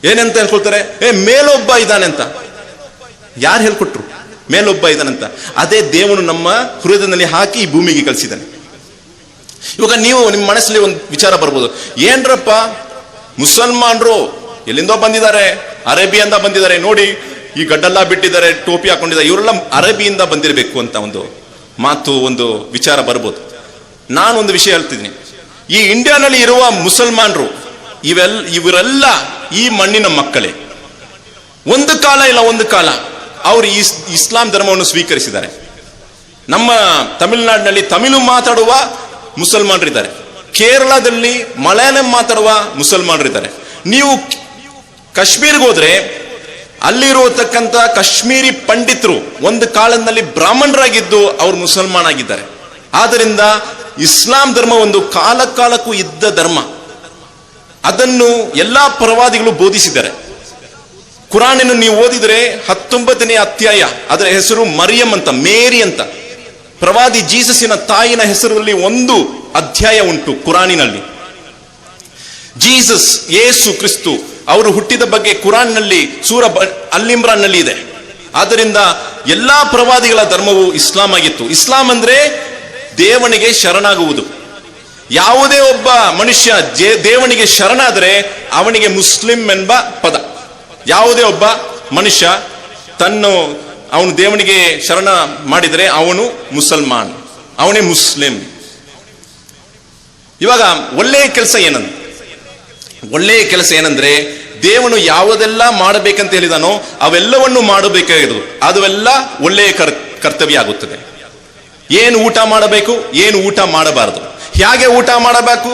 ಏನಂತ ಹೇಳ್ಕೊಳ್ತಾರೆ? ಮೇಲೊಬ್ಬ ಇದ್ದಾನೆ ಅಂತ. ಯಾರು ಹೇಳ್ಕೊಟ್ರು ಮೇಲೊಬ್ಬ ಇದ್ದಾನಂತ? ಅದೇ ದೇವನು ನಮ್ಮ ಹೃದಯದಲ್ಲಿ ಹಾಕಿ ಈ ಭೂಮಿಗೆ ಕಳಿಸಿದ್ದಾನೆ. ಇವಾಗ ನೀವು ನಿಮ್ಮ ಮನಸ್ಸಲ್ಲಿ ಒಂದು ವಿಚಾರ ಬರ್ಬೋದು, ಏನ್ರಪ್ಪ ಮುಸಲ್ಮಾನರು ಎಲ್ಲಿಂದೋ ಬಂದಿದ್ದಾರೆ, ಅರೇಬಿಯಿಂದ ಬಂದಿದ್ದಾರೆ, ನೋಡಿ ಈ ಗಡ್ಡೆಲ್ಲ ಬಿಟ್ಟಿದ್ದಾರೆ, ಟೋಪಿ ಹಾಕೊಂಡಿದ್ದಾರೆ, ಇವರೆಲ್ಲ ಅರೇಬಿಯಿಂದ ಬಂದಿರಬೇಕು ಅಂತ ಒಂದು ಮಾತು, ಒಂದು ವಿಚಾರ ಬರ್ಬೋದು. ನಾನೊಂದು ವಿಷಯ ಹೇಳ್ತಿದ್ದೀನಿ. ಈ ಇಂಡಿಯಾನಲ್ಲಿ ಇರುವ ಮುಸಲ್ಮಾನರು ಇವರೆಲ್ಲ ಈ ಮಣ್ಣಿನ ಮಕ್ಕಳೇ. ಒಂದು ಕಾಲ ಇಲ್ಲ ಒಂದು ಕಾಲ ಅವರು ಇಸ್ಲಾಂ ಧರ್ಮವನ್ನು ಸ್ವೀಕರಿಸಿದ್ದಾರೆ. ನಮ್ಮ ತಮಿಳುನಾಡಿನಲ್ಲಿ ತಮಿಳು ಮಾತಾಡುವ ಮುಸಲ್ಮಾನರಿದ್ದಾರೆ, ಕೇರಳದಲ್ಲಿ ಮಲಯಾಳಂ ಮಾತಾಡುವ ಮುಸಲ್ಮಾನರಿದ್ದಾರೆ. ನೀವು ಕಾಶ್ಮೀರ್ಗೆ ಹೋದ್ರೆ ಅಲ್ಲಿರತಕ್ಕಂಥ ಕಾಶ್ಮೀರಿ ಪಂಡಿತರು ಒಂದು ಕಾಲದಲ್ಲಿ ಬ್ರಾಹ್ಮಣರಾಗಿದ್ದು ಅವರು ಮುಸಲ್ಮಾನ್ ಆಗಿದ್ದಾರೆ. ಆದ್ದರಿಂದ ಇಸ್ಲಾಂ ಧರ್ಮ ಒಂದು ಕಾಲಕ್ಕೂ ಇದ್ದ ಧರ್ಮ. ಅದನ್ನು ಎಲ್ಲಾ ಪ್ರವಾದಿಗಳು ಬೋಧಿಸಿದ್ದಾರೆ. ಕುರಾನನ್ನು ನೀವು ಓದಿದ್ರೆ 19ನೇ ಅಧ್ಯಾಯ, ಅದರ ಹೆಸರು ಮರಿಯಂ ಅಂತ, ಮೇರಿ ಅಂತ. ಪ್ರವಾದಿ ಜೀಸಸ್ಸಿನ ತಾಯಿನ ಹೆಸರಲ್ಲಿ ಒಂದು ಅಧ್ಯಾಯ ಉಂಟು ಕುರಾನಿನಲ್ಲಿ. ಜೀಸಸ್, ಯೇಸು ಕ್ರಿಸ್ತು ಅವರು ಹುಟ್ಟಿದ ಬಗ್ಗೆ ಕುರಾನ್ನಲ್ಲಿ ಸೂರ ಅಲ್ ಇಮ್ರಾನ್ ನಲ್ಲಿ ಇದೆ. ಆದ್ದರಿಂದ ಎಲ್ಲಾ ಪ್ರವಾದಿಗಳ ಧರ್ಮವು ಇಸ್ಲಾಂ ಆಗಿತ್ತು. ಇಸ್ಲಾಂ ಅಂದ್ರೆ ದೇವನಿಗೆ ಶರಣಾಗುವುದು. ಯಾವುದೇ ಒಬ್ಬ ಮನುಷ್ಯ ದೇವನಿಗೆ ಶರಣಾದರೆ ಅವನಿಗೆ ಮುಸ್ಲಿಂ ಎಂಬ ಪದ. ಯಾವುದೇ ಒಬ್ಬ ಮನುಷ್ಯ ಅವನು ದೇವನಿಗೆ ಶರಣ ಮಾಡಿದರೆ ಅವನು ಮುಸಲ್ಮಾನ್, ಅವನೇ ಮುಸ್ಲಿಂ. ಇವಾಗ ಒಳ್ಳೆಯ ಕೆಲಸ ಏನಂದ್ರೆ ದೇವನು ಯಾವುದೆಲ್ಲ ಮಾಡಬೇಕಂತ ಹೇಳಿದಾನೋ ಅವೆಲ್ಲವನ್ನು ಮಾಡಬೇಕಾಗಿರೋದು, ಅವೆಲ್ಲ ಒಳ್ಳೆಯ ಕರ್ತವ್ಯ ಆಗುತ್ತದೆ. ಏನು ಊಟ ಮಾಡಬೇಕು, ಏನು ಊಟ ಮಾಡಬಾರದು, ಹೇಗೆ ಊಟ ಮಾಡಬೇಕು,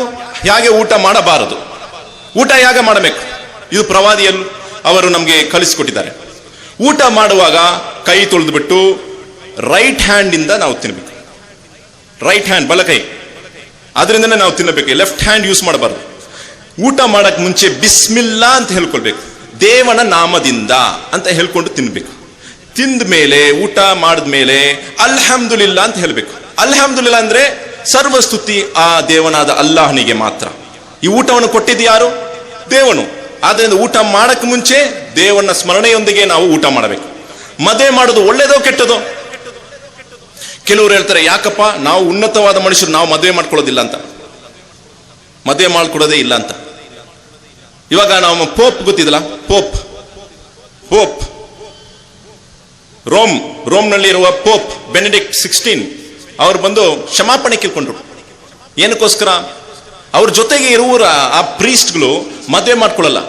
ಹೇಗೆ ಊಟ ಮಾಡಬಾರದು, ಊಟ ಹೇಗೆ ಮಾಡಬೇಕು, ಇದು ಪ್ರವಾದಿಯರು ಅವರು ನಮಗೆ ಕಲಿಸಿಕೊಟ್ಟಿದ್ದಾರೆ. ಊಟ ಮಾಡುವಾಗ ಕೈ ತೊಳೆದ್ಬಿಟ್ಟು ರೈಟ್ ಹ್ಯಾಂಡ್ ಇಂದ ನಾವು ತಿನ್ನಬೇಕು. ರೈಟ್ ಹ್ಯಾಂಡ್, ಬಲಕೈ, ಅದರಿಂದನೇ ನಾವು ತಿನ್ನಬೇಕು. ಲೆಫ್ಟ್ ಹ್ಯಾಂಡ್ ಯೂಸ್ ಮಾಡಬಾರ್ದು. ಊಟ ಮಾಡಕ್ ಮುಂಚೆ ಬಿಸ್ಮಿಲ್ಲಾ ಅಂತ ಹೇಳ್ಕೊಳ್ಬೇಕು, ದೇವನ ನಾಮದಿಂದ ಅಂತ ಹೇಳ್ಕೊಂಡು ತಿನ್ಬೇಕು. ತಿಂದ ಮೇಲೆ, ಊಟ ಮಾಡಿದ್ಮೇಲೆ ಅಲ್ಹಮ್ದುಲಿಲ್ಲಾ ಅಂತ ಹೇಳ್ಬೇಕು. ಅಲ್ಹಮ್ದುಲಿಲ್ಲಾ ಅಂದ್ರೆ ಸರ್ವಸ್ತುತಿ ಆ ದೇವನಾದ ಅಲ್ಲಾಹನಿಗೆ ಮಾತ್ರ. ಈ ಊಟವನ್ನು ಕೊಟ್ಟಿದ್ದು ಯಾರು? ದೇವನು. ಆದ್ರಿಂದ ಊಟ ಮಾಡಕ್ ಮುಂಚೆ ದೇವನ ಸ್ಮರಣೆಯೊಂದಿಗೆ ನಾವು ಊಟ ಮಾಡಬೇಕು. ಮದುವೆ ಮಾಡೋದು ಒಳ್ಳೇದೋ ಕೆಟ್ಟದೋ? ಕೆಲವರು ಹೇಳ್ತಾರೆ, ಯಾಕಪ್ಪ ನಾವು ಉನ್ನತವಾದ ಮನುಷ್ಯರು, ನಾವು ಮದುವೆ ಮಾಡ್ಕೊಳ್ಳೋದಿಲ್ಲ ಅಂತ, ಮದುವೆ ಮಾಡ್ಕೊಡೋದೇ ಇಲ್ಲ ಅಂತ. ಇವಾಗ ನಾವು ಪೋಪ್ ಗೊತ್ತಿದಲ್ಲ, ಪೋಪ್ ರೋಮ್ನಲ್ಲಿ ಇರುವ ಪೋಪ್ ಬೆನೆಡಿಕ್ಟ್ 16 ಅವ್ರು ಬಂದು ಕ್ಷಮಾಪಣೆ ಕೇಳ್ಕೊಂಡ್ರು. ಏನಕ್ಕೋಸ್ಕರ? ಅವ್ರ ಜೊತೆಗೆ ಇರುವ ಆ ಪ್ರೀಸ್ಟ್ಗಳು ಮದುವೆ ಮಾಡ್ಕೊಳ್ಳಲ್ಲ,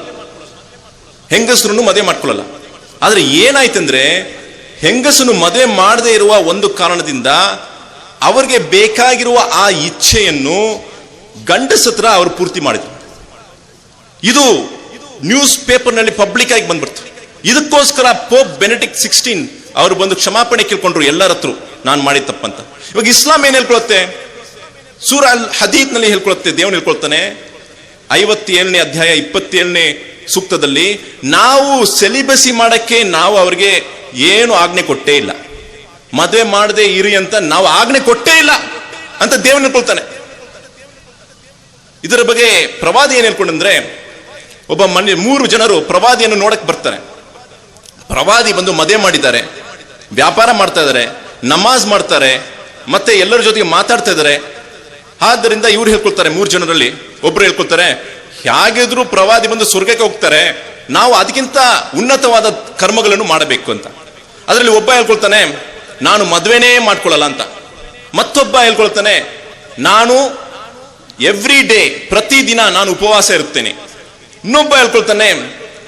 ಹೆಂಗಸರನ್ನು ಮದುವೆ ಮಾಡ್ಕೊಳ್ಳಲ್ಲ. ಆದ್ರೆ ಏನಾಯ್ತಂದ್ರೆ, ಹೆಂಗಸನ್ನು ಮದುವೆ ಮಾಡದೇ ಇರುವ ಒಂದು ಕಾರಣದಿಂದ ಅವ್ರಿಗೆ ಬೇಕಾಗಿರುವ ಆ ಇಚ್ಛೆಯನ್ನು ಗಂಡಸತ್ರ ಅವರು ಪೂರ್ತಿ ಮಾಡಿದ್ರು. ಇದು ನ್ಯೂಸ್ ಪೇಪರ್ನಲ್ಲಿ ಪಬ್ಲಿಕ್ ಆಗಿ ಬಂದ್ಬಿಡ್ತು. ಇದಕ್ಕೋಸ್ಕರ ಪೋಪ್ ಬೆನೆಡಿಕ್ಟ್ 16 ಅವರು ಬಂದು ಕ್ಷಮಾಪಣೆ ಕೇಳ್ಕೊಂಡ್ರು ಎಲ್ಲರ ಹತ್ರ, ನಾನು ಮಾಡಿದ ತಪ್ಪಂತ. ಇವಾಗ ಇಸ್ಲಾಂ ಏನ್ ಹೇಳ್ಕೊಳುತ್ತೆ? ಸೂರ ಅಲ್ ಹದೀದ್ ನಲ್ಲಿ ಹೇಳ್ಕೊಳುತ್ತೆ, ದೇವನು ಹೇಳ್ಕೊಳ್ತಾನೆ 57ನೇ ಅಧ್ಯಾಯ 27ನೇ ಸೂಕ್ತದಲ್ಲಿ, ನಾವು ಸೆಲಿಬಸಿ ಮಾಡಕ್ಕೆ ನಾವು ಅವ್ರಿಗೆ ಏನು ಆಜ್ಞೆ ಕೊಟ್ಟೇ ಇಲ್ಲ, ಮದುವೆ ಮಾಡದೆ ಇರಿ ಅಂತ ನಾವು ಆಜ್ಞೆ ಕೊಟ್ಟೇ ಇಲ್ಲ ಅಂತ ದೇವನು ಹೇಳ್ಕೊಳ್ತಾನೆ. ಇದರ ಬಗ್ಗೆ ಪ್ರವಾದಿ ಏನ್ ಹೇಳ್ಕೊಂಡ್ರೆ, ಒಬ್ಬ 3 ಜನರು ಪ್ರವಾದಿಯನ್ನು ನೋಡಕ್ ಬರ್ತಾರೆ. ಪ್ರವಾದಿ ಬಂದು ಮದುವೆ ಮಾಡಿದ್ದಾರೆ, ವ್ಯಾಪಾರ ಮಾಡ್ತಾ ಇದ್ದಾರೆ, ನಮಾಜ್ ಮಾಡ್ತಾರೆ, ಮತ್ತೆ ಎಲ್ಲರ ಜೊತೆಗೆ ಮಾತಾಡ್ತಾ ಇದ್ದಾರೆ. ಆದ್ದರಿಂದ ಇವ್ರು ಹೇಳ್ಕೊಳ್ತಾರೆ, 3 ಜನರಲ್ಲಿ ಒಬ್ರು ಹೇಳ್ಕೊಳ್ತಾರೆ, ಹೇಗಿದ್ರು ಪ್ರವಾದಿ ಬಂದು ಸ್ವರ್ಗಕ್ಕೆ ಹೋಗ್ತಾರೆ, ನಾವು ಅದಕ್ಕಿಂತ ಉನ್ನತವಾದ ಕರ್ಮಗಳನ್ನು ಮಾಡಬೇಕು ಅಂತ. ಅದರಲ್ಲಿ ಒಬ್ಬ ಹೇಳ್ಕೊಳ್ತಾನೆ, ನಾನು ಮದುವೆನೇ ಮಾಡ್ಕೊಳ್ಳಲ್ಲ ಅಂತ. ಮತ್ತೊಬ್ಬ ಹೇಳ್ಕೊಳ್ತಾನೆ, ನಾನು ಎವ್ರಿ ಡೇ, ಪ್ರತಿದಿನ ನಾನು ಉಪವಾಸ ಇರುತ್ತೇನೆ. ಇನ್ನೊಬ್ಬ ಹೇಳ್ಕೊಳ್ತಾನೆ,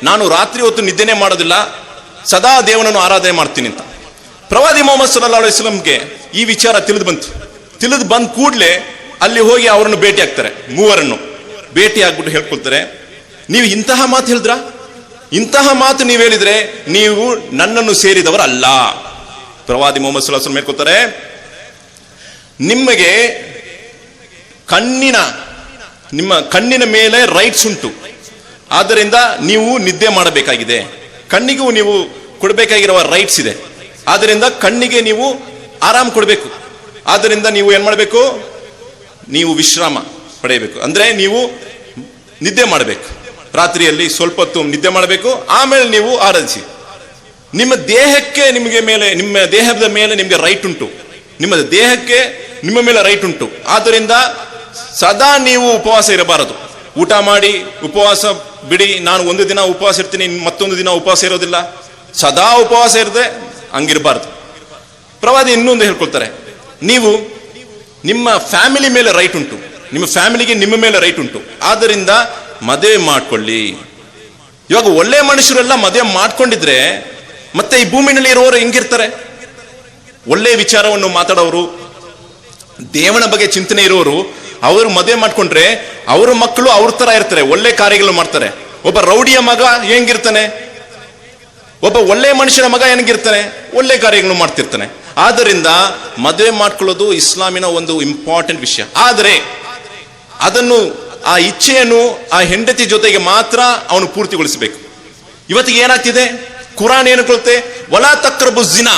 ನಾನು ರಾತ್ರಿ ಹೊತ್ತು ನಿದ್ದೆನೆ ಮಾಡೋದಿಲ್ಲ, ಸದಾ ದೇವನನ್ನು ಆರಾಧನೆ ಮಾಡ್ತೀನಿ ಅಂತ. ಪ್ರವಾದಿ ಮೊಹಮ್ಮದ್ ಸಲ್ಲಲ್ಲಾಹು ಅಲೈಹಿ ವಸಲ್ಲಂಗೆ ಈ ವಿಚಾರ ತಿಳಿದು ಬಂದ ಕೂಡಲೇ ಅಲ್ಲಿ ಹೋಗಿ ಅವರನ್ನು ಭೇಟಿ ಆಗ್ತಾರೆ. 3 ಭೇಟಿ ಆಗ್ಬಿಟ್ಟು ಹೇಳ್ಕೊಳ್ತಾರೆ, ನೀವು ಇಂತಹ ಮಾತು ಹೇಳಿದ್ರ, ಇಂತಹ ಮಾತು ನೀವು ಹೇಳಿದ್ರೆ ನೀವು ನನ್ನನ್ನು ಸೇರಿದವರಲ್ಲ. ಪ್ರವಾದಿ ಮೊಹಮ್ಮದ್ ಸಲ್ಲಲ್ಲಾಹು ಅಲೈಹಿ ವಸಲ್ಲಂ ಹೇಳ್ಕೊಳ್ತಾರೆ, ನಿಮಗೆ ನಿಮ್ಮ ಕಣ್ಣಿನ ಮೇಲೆ ರೈಟ್ಸ್ ಉಂಟು, ಆದ್ದರಿಂದ ನೀವು ನಿದ್ದೆ ಮಾಡಬೇಕಾಗಿದೆ. ಕಣ್ಣಿಗೂ ನೀವು ಕೊಡಬೇಕಾಗಿರುವ ರೈಟ್ಸ್ ಇದೆ, ಆದ್ದರಿಂದ ಕಣ್ಣಿಗೆ ನೀವು ಆರಾಮ್ ಕೊಡಬೇಕು. ಆದ್ದರಿಂದ ನೀವು ಏನ್ ಮಾಡಬೇಕು? ನೀವು ವಿಶ್ರಾಮ ಪಡೆಯಬೇಕು. ಅಂದ್ರೆ ನೀವು ನಿದ್ದೆ ಮಾಡಬೇಕು, ರಾತ್ರಿಯಲ್ಲಿ ಸ್ವಲ್ಪ ಹೊತ್ತು ನಿದ್ದೆ ಮಾಡಬೇಕು, ಆಮೇಲೆ ನೀವು ಆರಾಧಿಸಿ. ನಿಮ್ಮ ದೇಹಕ್ಕೆ ನಿಮ್ಮ ದೇಹದ ಮೇಲೆ ನಿಮಗೆ ರೈಟ್ ಉಂಟು, ನಿಮ್ಮ ದೇಹಕ್ಕೆ ನಿಮ್ಮ ಮೇಲೆ ರೈಟ್ ಉಂಟು. ಆದ್ದರಿಂದ ಸದಾ ನೀವು ಉಪವಾಸ ಇರಬಾರದು. ಊಟ ಮಾಡಿ ಉಪವಾಸ ಬಿಡಿ, ನಾನು ಒಂದು ದಿನ ಉಪವಾಸ ಇರ್ತೀನಿ, ಮತ್ತೊಂದು ದಿನ ಉಪವಾಸ ಇರೋದಿಲ್ಲ, ಸದಾ ಉಪವಾಸ ಇರದೆ ಹಂಗಿರಬಾರ್ದು. ಪ್ರವಾದಿ ಇನ್ನೊಂದು ಹೇಳ್ಕೊಳ್ತಾರೆ, ನೀವು ನಿಮ್ಮ ಫ್ಯಾಮಿಲಿ ಮೇಲೆ ರೈಟ್ ಉಂಟು, ನಿಮ್ಮ ಫ್ಯಾಮಿಲಿಗೆ ನಿಮ್ಮ ಮೇಲೆ ರೈಟ್ ಉಂಟು. ಆದ್ದರಿಂದ ಮದುವೆ ಮಾಡ್ಕೊಳ್ಳಿ. ಇವಾಗ ಒಳ್ಳೆ ಮನುಷ್ಯರೆಲ್ಲ ಮದುವೆ ಮಾಡ್ಕೊಂಡಿದ್ರೆ ಮತ್ತೆ ಈ ಭೂಮಿನಲ್ಲಿ ಇರುವವರು ಹೆಂಗಿರ್ತಾರೆ? ಒಳ್ಳೆ ವಿಚಾರವನ್ನು ಮಾತಾಡೋರು, ದೇವನ ಬಗ್ಗೆ ಚಿಂತನೆ ಇರೋರು, ಅವರು ಮದುವೆ ಮಾಡ್ಕೊಂಡ್ರೆ ಅವರ ಮಕ್ಕಳು ಅವ್ರ ತರ ಇರ್ತಾರೆ, ಒಳ್ಳೆ ಕಾರ್ಯಗಳು ಮಾಡ್ತಾರೆ. ಒಬ್ಬ ರೌಡಿಯ ಮಗ ಹೆಂಗಿರ್ತಾನೆ? ಒಬ್ಬ ಒಳ್ಳೆ ಮನುಷ್ಯನ ಮಗ ಹೆಂಗಿರ್ತಾನೆ? ಒಳ್ಳೆ ಕಾರ್ಯಗಳನ್ನು ಮಾಡ್ತಿರ್ತಾನೆ. ಆದ್ದರಿಂದ ಮದುವೆ ಮಾಡ್ಕೊಳ್ಳೋದು ಇಸ್ಲಾಮಿನ ಒಂದು ಇಂಪಾರ್ಟೆಂಟ್ ವಿಷಯ. ಆದರೆ ಅದನ್ನು, ಆ ಇಚ್ಛೆಯನ್ನು ಆ ಹೆಂಡತಿ ಜೊತೆಗೆ ಮಾತ್ರ ಅವನು ಪೂರ್ತಿಗೊಳಿಸಬೇಕು. ಇವತ್ತಿಗೆ ಏನಾಗ್ತಿದೆ? ಕುರಾನ್ ಏನು ಕೊಡುತ್ತೆ? ವಲಾ ತಕ್ರಬು ಜಿನಾ,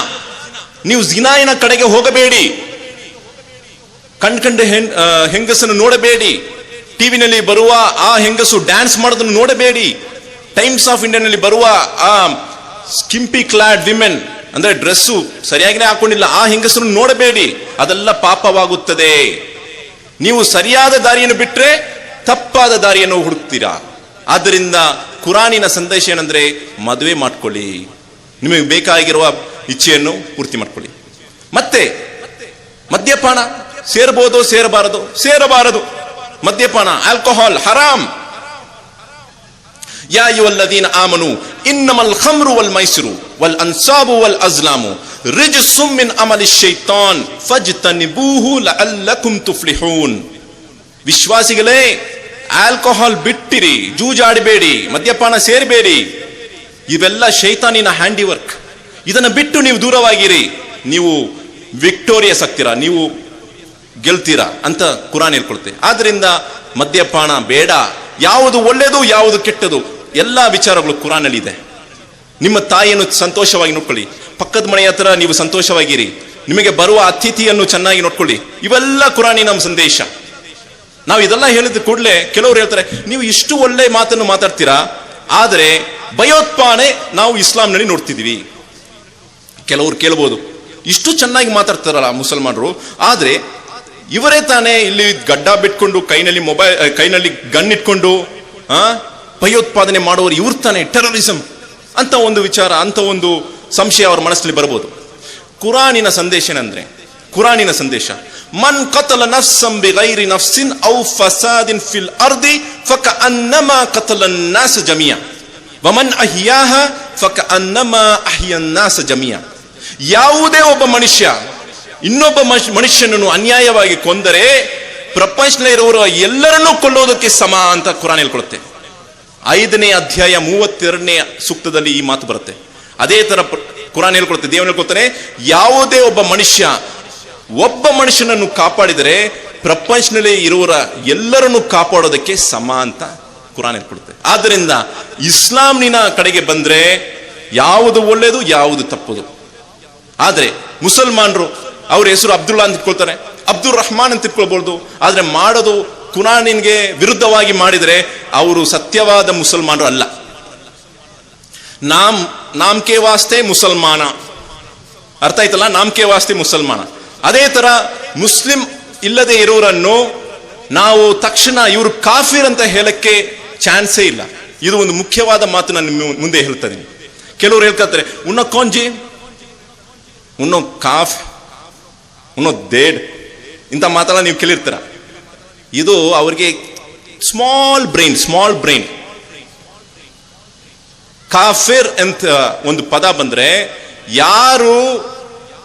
ನೀವು ಜಿನಾಯಿನ ಕಡೆಗೆ ಹೋಗಬೇಡಿ, ಕಂಡು ಹೆಂಗಸನ್ನು ನೋಡಬೇಡಿ, ಟಿವಿನಲ್ಲಿ ಬರುವ ಆ ಹೆಂಗಸು ಡ್ಯಾನ್ಸ್ ಮಾಡೋದನ್ನು ನೋಡಬೇಡಿ, ಟೈಮ್ಸ್ ಆಫ್ ಇಂಡಿಯಾನಲ್ಲಿ ಬರುವ ಆ ಸ್ಕಿಂಪಿ ಕ್ಲಾಡ್ ವಿಮೆನ್, ಅಂದ್ರೆ ಡ್ರೆಸ್ಸು ಸರಿಯಾಗಿನೇ ಹಾಕೊಂಡಿಲ್ಲ, ಆ ಹೆಂಗಸನ್ನು ನೋಡಬೇಡಿ, ಅದೆಲ್ಲ ಪಾಪವಾಗುತ್ತದೆ. ನೀವು ಸರಿಯಾದ ದಾರಿಯನ್ನು ಬಿಟ್ರೆ ತಪ್ಪಾದ ದಾರಿಯನ್ನು ಹುಡುಕ್ತೀರಾ. ಆದ್ದರಿಂದ ಕುರಾನಿನ ಸಂದೇಶ ಏನಂದ್ರೆ, ಮದುವೆ ಮಾಡ್ಕೊಳ್ಳಿ, ನಿಮಗೆ ಬೇಕಾಗಿರುವ ಇಚ್ಛೆಯನ್ನು ಪೂರ್ತಿ ಮಾಡ್ಕೊಳ್ಳಿ. ಮತ್ತೆ ಮದ್ಯಪಾನ ಸೇರಬಹುದು, ಸೇರಬಾರದು? ಸೇರಬಾರದು. ಮದ್ಯಪಾನ, ಆಲ್ಕೋಹಾಲ್ ಹರಾಮ್. ಯಾ ಅಯ್ಯುಹಲ್ಲದೀನ ಆಮನು ಇನ್ನಮಲ್ ಖಮ್ರು ವಲ್ ಮೈಸಿರು ವಲ್ ಅನ್ಸಾಬು ವಲ್ ಅಜ್ಲಾಮು ರಿಜ್ಸುಮ್ ಮಿನ್ ಅಮಲಿ ಶೈತಾನ್ ಫಜ್ತನಿಬೂಹು ಲಅಲ್ಲಕುಂ ತುಫ್ಲಿಹೂನ್. ವಿಶ್ವಾಸಿಗಳೇ, ಆಲ್ಕೋಹಾಲ್ ಬಿಟ್ಟಿರಿ, ಜೂಜಾಡಬೇಡಿ, ಮದ್ಯಪಾನ ಸೇರಬೇಡಿ, ಇವೆಲ್ಲ ಶೈತಾನಿನ ಹ್ಯಾಂಡಿ ವರ್ಕ್. ಇದನ್ನು ಬಿಟ್ಟು ನೀವು ದೂರವಾಗಿರಿ, ನೀವು ವಿಕ್ಟೋರಿಯಸ್ ಆಗ್ತೀರಾ, ನೀವು ಗೆಲ್ತೀರಾ ಅಂತ ಕುರಾನ್ ಹೇಳ್ಕೊಳುತ್ತೆ. ಆದ್ರಿಂದ ಮದ್ಯಪಾನ ಬೇಡ. ಯಾವುದು ಒಳ್ಳೆಯದು, ಯಾವುದು ಕೆಟ್ಟದು, ಎಲ್ಲ ವಿಚಾರಗಳು ಕುರಾನಲ್ಲಿ ಇದೆ. ನಿಮ್ಮ ತಾಯಿಯನ್ನು ಸಂತೋಷವಾಗಿ ನೋಡ್ಕೊಳ್ಳಿ, ಪಕ್ಕದ ಮನೆಯ ಹತ್ರ ನೀವು ಸಂತೋಷವಾಗಿರಿ, ನಿಮಗೆ ಬರುವ ಅತಿಥಿಯನ್ನು ಚೆನ್ನಾಗಿ ನೋಡ್ಕೊಳ್ಳಿ. ಇವೆಲ್ಲ ಕುರಾನಿನ ಸಂದೇಶ. ನಾವು ಇದೆಲ್ಲ ಹೇಳಿದ ಕೂಡಲೇ ಕೆಲವರು ಹೇಳ್ತಾರೆ, ನೀವು ಇಷ್ಟು ಒಳ್ಳೆ ಮಾತನ್ನು ಮಾತಾಡ್ತೀರಾ, ಆದರೆ ಭಯೋತ್ಪಾದನೆ ನಾವು ಇಸ್ಲಾಂನಲ್ಲಿ ನೋಡ್ತಿದೀವಿ. ಕೆಲವರು ಕೇಳ್ಬೋದು, ಇಷ್ಟು ಚೆನ್ನಾಗಿ ಮಾತಾಡ್ತಾರಲ್ಲ ಮುಸಲ್ಮಾನರು, ಆದ್ರೆ ಇವರೇ ತಾನೇ ಇಲ್ಲಿ ಗಡ್ಡ ಬಿಟ್ಕೊಂಡು ಕೈನಲ್ಲಿ ಗನ್ ಇಟ್ಕೊಂಡು ಭಯೋತ್ಪಾದನೆ ಮಾಡೋರು ಇವ್ರು ತಾನೇ, ಟೆರರಿಸಂ ಅಂತ ಒಂದು ವಿಚಾರ, ಅಂತ ಒಂದು ಸಂಶಯ ಅವರ ಮನಸ್ಸಲ್ಲಿ ಬರ್ಬೋದು. ಕುರಾನಿನ ಸಂದೇಶ ಏನಂದ್ರೆ, ಕುರಾನಿನ ಸಂದೇಶ, ಮನ್ ಕತಲ ನಫ್ಸಂ ಬಿಗೈರಿ ನಫ್ಸಿನ್ ಔ ಫಸಾದಿನ್ ಫಿಲ್ ಅರ್ದಿ ಫಕಅನ್ನಮಾ ಕತಲನ್ ನಾಸ್ ಜಮಿಯಾ ವಮನ್ ಅಹ್ಯಾಹ ಫಕಅನ್ನಮಾ ಅಹ್ಯನ್ ನಾಸ್ ಜಮಿಯಾ. ಯಾವುದೇ ಒಬ್ಬ ಮನುಷ್ಯ ಇನ್ನೊಬ್ಬ ಮನುಷ್ಯನನ್ನು ಅನ್ಯಾಯವಾಗಿ ಕೊಂದರೆ ಪ್ರಪಂಚದಲ್ಲಿರುವವರು ಎಲ್ಲರನ್ನೂ ಕೊಲ್ಲೋದಕ್ಕೆ ಸಮ ಅಂತ ಕುರಾನ್ ಹೇಳ್ಕೊಳುತ್ತೆ. 5ನೇ ಅಧ್ಯಾಯ 32ನೇ ಸೂಕ್ತದಲ್ಲಿ ಈ ಮಾತು ಬರುತ್ತೆ. ಅದೇ ತರ ಕುರಾನ್ ಹೇಳ್ಕೊಳುತ್ತೆ, ದೇವರು ಹೇಳ್ಕೊಳ್ತಾನೆ, ಯಾವುದೇ ಒಬ್ಬ ಮನುಷ್ಯನನ್ನು ಕಾಪಾಡಿದರೆ ಪ್ರಪಂಚದಲ್ಲಿ ಇರುವರ ಎಲ್ಲರನ್ನು ಕಾಪಾಡೋದಕ್ಕೆ ಸಮ ಅಂತ ಕುರಾನ್ ಹೇಳ್ಕೊಡುತ್ತೆ. ಆದ್ದರಿಂದ ಇಸ್ಲಾಂನಿನ ಕಡೆಗೆ ಬಂದ್ರೆ ಯಾವುದು ಒಳ್ಳೆಯದು, ಯಾವುದು ತಪ್ಪುದು. ಆದ್ರೆ ಮುಸಲ್ಮಾನರು ಅವ್ರ ಹೆಸರು ಅಬ್ದುಲ್ಲಾ ಅಂತ ಇಟ್ಕೊಳ್ತಾರೆ, ಅಬ್ದುಲ್ ರಹಮಾನ್ ಅಂತ ಇಟ್ಕೊಳ್ಬಹುದು. ಆದ್ರೆ ಮಾಡೋದು ಕುರಾನಿಗೆ ವಿರುದ್ಧವಾಗಿ ಮಾಡಿದರೆ ಅವರು ಸತ್ಯವಾದ ಮುಸಲ್ಮಾನರು ಅಲ್ಲ. ನಾಮ್ಕೆ ವಾಸ್ತೆ ಮುಸಲ್ಮಾನ, ಅರ್ಥ ಆಯ್ತಲ್ಲ? ನಾಮ್ಕೆ ವಾಸ್ತೆ ಮುಸಲ್ಮಾನ. ಅದೇ ತರ ಮುಸ್ಲಿಂ ಇಲ್ಲದೆ ಇರೋರನ್ನು ನಾವು ತಕ್ಷಣ ಇವರು ಕಾಫಿರ್ ಅಂತ ಹೇಳಕ್ಕೆ ಚಾನ್ಸೇ ಇಲ್ಲ. ಇದು ಒಂದು ಮುಖ್ಯವಾದ ಮಾತು ನಾನು ನಿಮ್ಮ ಮುಂದೆ ಹೇಳ್ತಾ ಇದ್ದೀನಿ. ಕೆಲವರು ಹೇಳ್ತಾರೆ, ಉನ್ನ ಕೊಂಜಿ, ಉನ್ನೋ ಕಾಫ್, ಉನ್ನೋ ದೇಡ್, ಇಂಥ ಮಾತೆಲ್ಲ ನೀವು ಕೇಳಿರ್ತೀರ. ಇದು ಅವ್ರಿಗೆ ಸ್ಮಾಲ್ ಬ್ರೈನ್. ಕಾಫಿರ್ ಅಂತ ಒಂದು ಪದ ಬಂದ್ರೆ ಯಾರು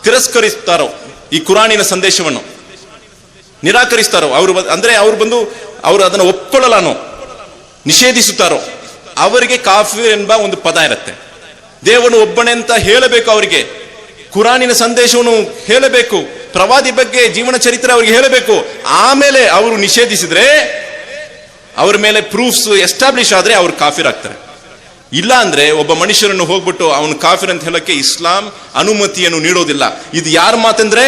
ತಿರಸ್ಕರಿಸ್ತಾರೋ, ಈ ಕುರಾನಿನ ಸಂದೇಶವನ್ನು ನಿರಾಕರಿಸ್ತಾರೋ, ಅವರು ಅಂದ್ರೆ ಅವರು ಅದನ್ನು ಒಪ್ಕೊಳ್ಳಲಾನೋ, ನಿಷೇಧಿಸುತ್ತಾರೋ, ಅವರಿಗೆ ಕಾಫಿರ್ ಎಂಬ ಒಂದು ಪದ ಇರುತ್ತೆ. ದೇವನು ಒಬ್ಬನೇ ಅಂತ ಹೇಳಬೇಕು, ಅವರಿಗೆ ಕುರಾನಿನ ಸಂದೇಶವನ್ನು ಹೇಳಬೇಕು, ಪ್ರವಾದಿ ಬಗ್ಗೆ ಜೀವನ ಚರಿತ್ರೆ ಅವರಿಗೆ ಹೇಳಬೇಕು. ಆಮೇಲೆ ಅವರು ನಿಷೇಧಿಸಿದ್ರೆ, ಅವ್ರ ಮೇಲೆ ಪ್ರೂಫ್ಸ್ ಎಸ್ಟಾಬ್ಲಿಷ್ ಆದ್ರೆ ಅವ್ರು ಕಾಫಿರ್ ಆಗ್ತಾರೆ. ಇಲ್ಲ ಅಂದ್ರೆ ಒಬ್ಬ ಮನುಷ್ಯರನ್ನು ಹೋಗ್ಬಿಟ್ಟು ಅವನು ಕಾಫಿರ್ ಅಂತ ಹೇಳಕ್ಕೆ ಇಸ್ಲಾಂ ಅನುಮತಿಯನ್ನು ನೀಡೋದಿಲ್ಲ. ಇದು ಯಾರ ಮಾತಂದ್ರೆ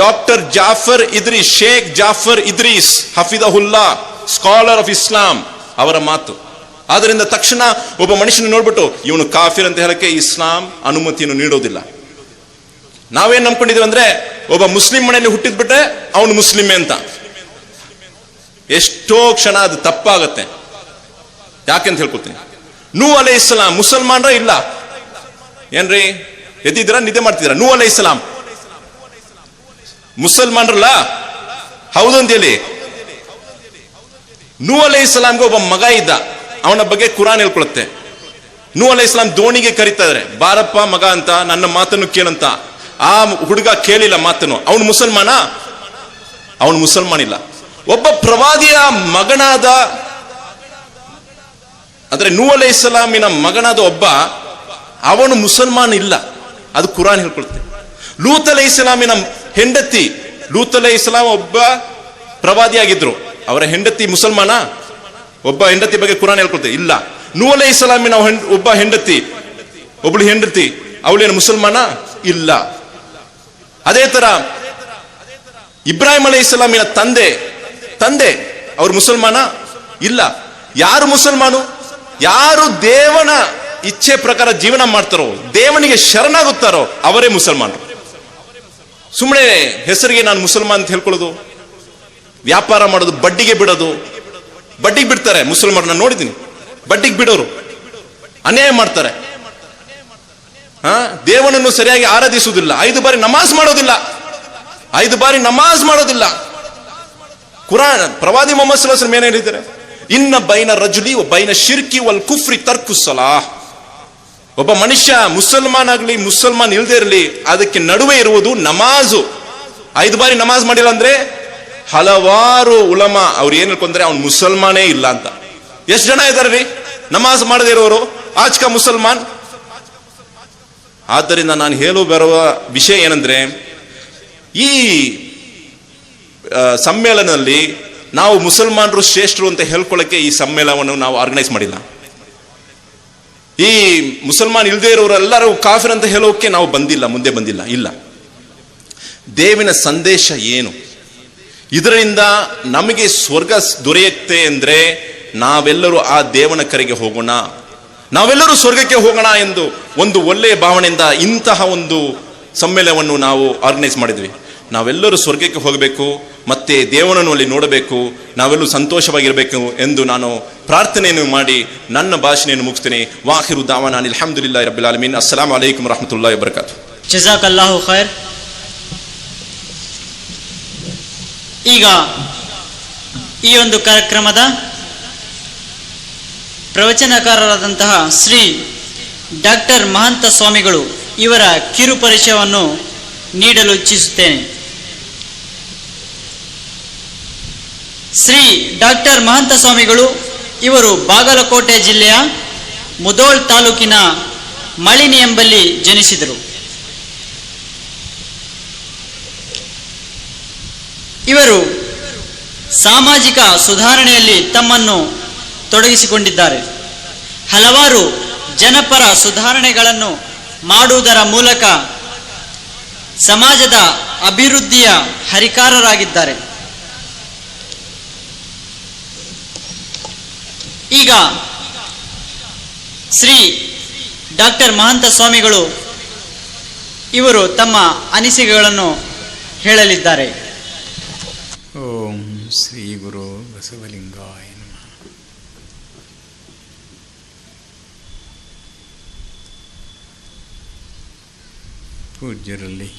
ಡಾಕ್ಟರ್ ಜಾಫರ್ ಇದ್ರೀಸ್, ಶೇಖ್ ಜಾಫರ್ ಇದ್ರೀಸ್ ಹಫಿದಹುಲ್ಲಾ, ಸ್ಕಾಲರ್ ಆಫ್ ಇಸ್ಲಾಂ, ಅವರ ಮಾತು. ಆದ್ರಿಂದ ತಕ್ಷಣ ಒಬ್ಬ ಮನುಷ್ಯನ ನೋಡ್ಬಿಟ್ಟು ಇವನು ಕಾಫಿರ್ ಅಂತ ಹೇಳಕ್ಕೆ ಇಸ್ಲಾಂ ಅನುಮತಿಯನ್ನು ನೀಡೋದಿಲ್ಲ. ನಾವೇನ್ ನಂಬ್ಕೊಂಡಿದೀವಿ ಅಂದ್ರೆ ಒಬ್ಬ ಮುಸ್ಲಿಂ ಮನೆಯಲ್ಲಿ ಹುಟ್ಟಿದ್ಬಿಟ್ರೆ ಅವನು ಮುಸ್ಲಿಮೇ ಅಂತ. ಎಷ್ಟೋ ಕ್ಷಣ ಅದು ತಪ್ಪಾಗತ್ತೆ. ಯಾಕೆಂತ ಹೇಳ್ಕೊತೀನಿ. ನೂ ಅಲೈಹಿಸ್ಸಲಾಂ ಮುಸಲ್ಮಾನ್ರ ಇಲ್ಲ ಏನ್ರಿ? ಎದ್ದಿದ್ದೀರಾ, ನಿದ್ದೆ ಮಾಡ್ತಿದ್ದೀರಾ? ನೂ ಅಲೈಹಿಸ್ಸಲಾಂ ಮುಸಲ್ಮಾನರಲ್ಲ ಹೌದು ಅಂತೇಳಿ. ನೂ ಅಲೈಹಿಸ್ಸಲಾಂಗೆ ಒಬ್ಬ ಮಗ ಇದ್ದ, ಅವನ ಬಗ್ಗೆ ಕುರಾನ್ ಹೇಳ್ಕೊಳುತ್ತೆ. ನೂ ಅಲೈಹಿಸ್ಸಲಾಂ ದೋಣಿಗೆ ಕರೀತಾರೆ, ಬಾರಪ್ಪ ಮಗ ಅಂತ, ನನ್ನ ಮಾತನ್ನು ಕೇಳಂತ. ಆ ಹುಡುಗ ಕೇಳಿಲ್ಲ ಮಾತನ್ನು. ಅವನು ಮುಸಲ್ಮಾನ? ಅವನು ಮುಸಲ್ಮಾನ್ ಇಲ್ಲ. ಒಬ್ಬ ಪ್ರವಾದಿಯ ಮಗನಾದ, ಅಂದ್ರೆ ನೂ ಅಲೈಹಿಸ್ಸಲಾಮಿನ ಮಗನಾದ ಒಬ್ಬ, ಅವನು ಮುಸಲ್ಮಾನ್ ಇಲ್ಲ. ಅದು ಕುರಾನ್ ಹೇಳ್ಕೊಳುತ್ತೆ. ಲೂತ್ ಅಲೈಹಿಸ್ಸಲಾಮಿನ ಹೆಂಡತಿ, ಲೂತ್ ಅಲೈಹಿಸ್ಸಲಾಂ ಒಬ್ಬ ಪ್ರವಾದಿಯಾಗಿದ್ರು, ಅವರ ಹೆಂಡತಿ ಮುಸಲ್ಮಾನ? ಒಬ್ಬ ಹೆಂಡತಿ ಬಗ್ಗೆ ಕುರಾನ್ ಹೇಳ್ಕೊಳ್ತೇವೆ ಇಲ್ಲ. ನೂ ಅಲೈಹಿಸ್ಸಲಾಮಿನ ಒಬ್ಬ ಹೆಂಡತಿ, ಒಬ್ಬಳು ಹೆಂಡತಿ, ಅವಳೇನು ಮುಸಲ್ಮಾನ? ಇಲ್ಲ. ಅದೇ ತರ ಇಬ್ರಾಹಿಂ ಅಲೈಹಿಸ್ಸಲಾಮಿನ ತಂದೆ ಅವ್ರು ಮುಸಲ್ಮಾನ? ಇಲ್ಲ. ಯಾರು ಮುಸಲ್ಮಾನು? ಯಾರು ದೇವನ ಇಚ್ಛೆ ಪ್ರಕಾರ ಜೀವನ ಮಾಡ್ತಾರೋ, ದೇವನಿಗೆ ಶರಣಾಗುತ್ತಾರೋ ಅವರೇ ಮುಸಲ್ಮಾನರು. ಸುಮ್ಮನೆ ಹೆಸರಿಗೆ ನಾನು ಮುಸಲ್ಮಾನ್ ಅಂತ ಹೇಳ್ಕೊಳ್ಳೋದು, ವ್ಯಾಪಾರ ಮಾಡೋದು, ಬಡ್ಡಿಗೆ ಬಿಡೋದು. ಬಡ್ಡಿಗೆ ಬಿಡ್ತಾರೆ ಮುಸಲ್ಮಾನರು, ನಾನು ನೋಡಿದ್ದೀನಿ. ಬಡ್ಡಿಗೆ ಬಿಡೋರು ಅನ್ಯಾಯ ಮಾಡ್ತಾರೆ. ದೇವನನ್ನು ಸರಿಯಾಗಿ ಆರಾಧಿಸುವುದಿಲ್ಲ, 5 ಬಾರಿ ನಮಾಜ್ ಮಾಡೋದಿಲ್ಲ. ಕುರಾನ್ ಪ್ರವಾದಿ ಮೊಹಮ್ಮದ್ ಸಲ್ಲಲ್ಲಾಹು ಅಲೈಹಿ ವಸಲ್ಲಂ ಏನ್ ಹೇಳಿದ್ದಾರೆ? ಇನ್ನ ಬೈನ ರಜುಲಿ ಬೈನ ಶಿರ್ಕಿ ವಲ್ ಕುಫ್ರಿ ತರ್ಕು ಸಲಾಹ್. ಒಬ್ಬ ಮನುಷ್ಯ ಮುಸಲ್ಮಾನ್ ಆಗ್ಲಿ ಮುಸಲ್ಮಾನ್ ಇಲ್ದೇ ಇರಲಿ, ಅದಕ್ಕೆ ನಡುವೆ ಇರುವುದು ನಮಾಜು. 5 ಬಾರಿ ನಮಾಜ್ ಮಾಡಿಲ್ಲ ಅಂದ್ರೆ ಹಲವಾರು ಉಲಮಾ ಅವ್ರು ಏನ್ ಹೇಳ್ಕೊಂಡ್ರೆ ಅವ್ನು ಮುಸಲ್ಮಾನೇ ಇಲ್ಲ ಅಂತ. ಎಷ್ಟು ಜನ ಇದ್ದಾರೆ ರೀ ನಮಾಜ್ ಮಾಡದೇ ಇರೋರು, ಆಜ್ಕ ಮುಸಲ್ಮಾನ್? ಆದ್ದರಿಂದ ನಾನು ಬರುವ ವಿಷಯ ಏನಂದ್ರೆ, ಈ ಸಮ್ಮೇಳನದಲ್ಲಿ ನಾವು ಮುಸಲ್ಮಾನರು ಶ್ರೇಷ್ಠರು ಅಂತ ಹೇಳ್ಕೊಳ್ಳಕ್ಕೆ ಈ ಸಮ್ಮೇಳನವನ್ನು ನಾವು ಆರ್ಗನೈಸ್ ಮಾಡಿಲ್ಲ. ಈ ಮುಸಲ್ಮಾನ್ ಇಲ್ದೇ ಇರೋರು ಎಲ್ಲರೂ ಕಾಫಿರ್ ಅಂತ ಹೇಳೋಕೆ ನಾವು ಮುಂದೆ ಬಂದಿಲ್ಲ. ಇಲ್ಲ, ದೇವಿನ ಸಂದೇಶ ಏನು, ಇದರಿಂದ ನಮಗೆ ಸ್ವರ್ಗ ದೊರೆಯುತ್ತೆ ಅಂದ್ರೆ ನಾವೆಲ್ಲರೂ ಆ ದೇವನ ಕರೆಗೆ ಹೋಗೋಣ, ನಾವೆಲ್ಲರೂ ಸ್ವರ್ಗಕ್ಕೆ ಹೋಗೋಣ ಎಂದು ಒಂದು ಒಳ್ಳೆಯ ಭಾವನೆಯಿಂದ ಇಂತಹ ಒಂದು ಸಮ್ಮೇಳನವನ್ನು ನಾವು ಆರ್ಗನೈಸ್ ಮಾಡಿದ್ವಿ. ನಾವೆಲ್ಲರೂ ಸ್ವರ್ಗಕ್ಕೆ ಹೋಗಬೇಕು, ಮತ್ತೆ ದೇವನನ್ನು ಅಲ್ಲಿ ನೋಡಬೇಕು, ನಾವೆಲ್ಲರೂ ಸಂತೋಷವಾಗಿರಬೇಕು ಎಂದು ನಾನು ಪ್ರಾರ್ಥನೆಯನ್ನು ಮಾಡಿ ನನ್ನ ಭಾಷಣೆಯನ್ನು ಮುಗಿಸ್ತೇನೆ. ವಾಹಿರು ದಾವಾನ ಅಲ್ಹಮ್ದುಲಿಲ್ಲಾಹಿ ರಬ್ಬಿಲ್ ಆಲಮೀನ್. ಅಸ್ಸಲಾಮು ಅಲೈಕುಂ ವರಹ್ಮತುಲ್ಲಾಹಿ ವಬರಕಾತು. ಜಜಾಕಲ್ಲಾಹು ಖೈರ್. ಈಗ ಈ ಒಂದು ಕಾರ್ಯಕ್ರಮದ ಪ್ರವಚನಕಾರರಾದಂತಹ ಶ್ರೀ ಡಾಕ್ಟರ್ ಮಹಂತ ಸ್ವಾಮಿಗಳು ಇವರ ಕಿರು ಪರಿಚಯವನ್ನು ನೀಡಲು ಇಚ್ಛಿಸುತ್ತೇನೆ. ಶ್ರೀ ಡಾಕ್ಟರ್ ಮಹಂತ ಸ್ವಾಮಿಗಳು ಇವರು ಬಾಗಲಕೋಟೆ ಜಿಲ್ಲೆಯ ಮುಧೋಳ್ ತಾಲೂಕಿನ ಮಳಿನಿ ಎಂಬಲ್ಲಿ ಜನಿಸಿದರು. ಇವರು ಸಾಮಾಜಿಕ ಸುಧಾರಣೆಯಲ್ಲಿ ತಮ್ಮನ್ನು ತೊಡಗಿಸಿಕೊಂಡಿದ್ದಾರೆ. ಹಲವಾರು ಜನಪರ ಸುಧಾರಣೆಗಳನ್ನು ಮಾಡುವುದರ ಮೂಲಕ ಸಮಾಜದ ಅಭಿವೃದ್ಧಿಯ ಹರಿಕಾರರಾಗಿದ್ದಾರೆ. ಈಗ ಶ್ರೀ ಡಾಕ್ಟರ್ ಮಹಂತ ಸ್ವಾಮಿಗಳು ಇವರು ತಮ್ಮ ಅನಿಸಿಕೆಗಳನ್ನು ಹೇಳಲಿದ್ದಾರೆ. ಓಂ ಶ್ರೀ ಗುರು ಬಸವಲಿಂಗಾಯ ನಮಃ. ಪೂಜ್ಯರಲ್ಲಿ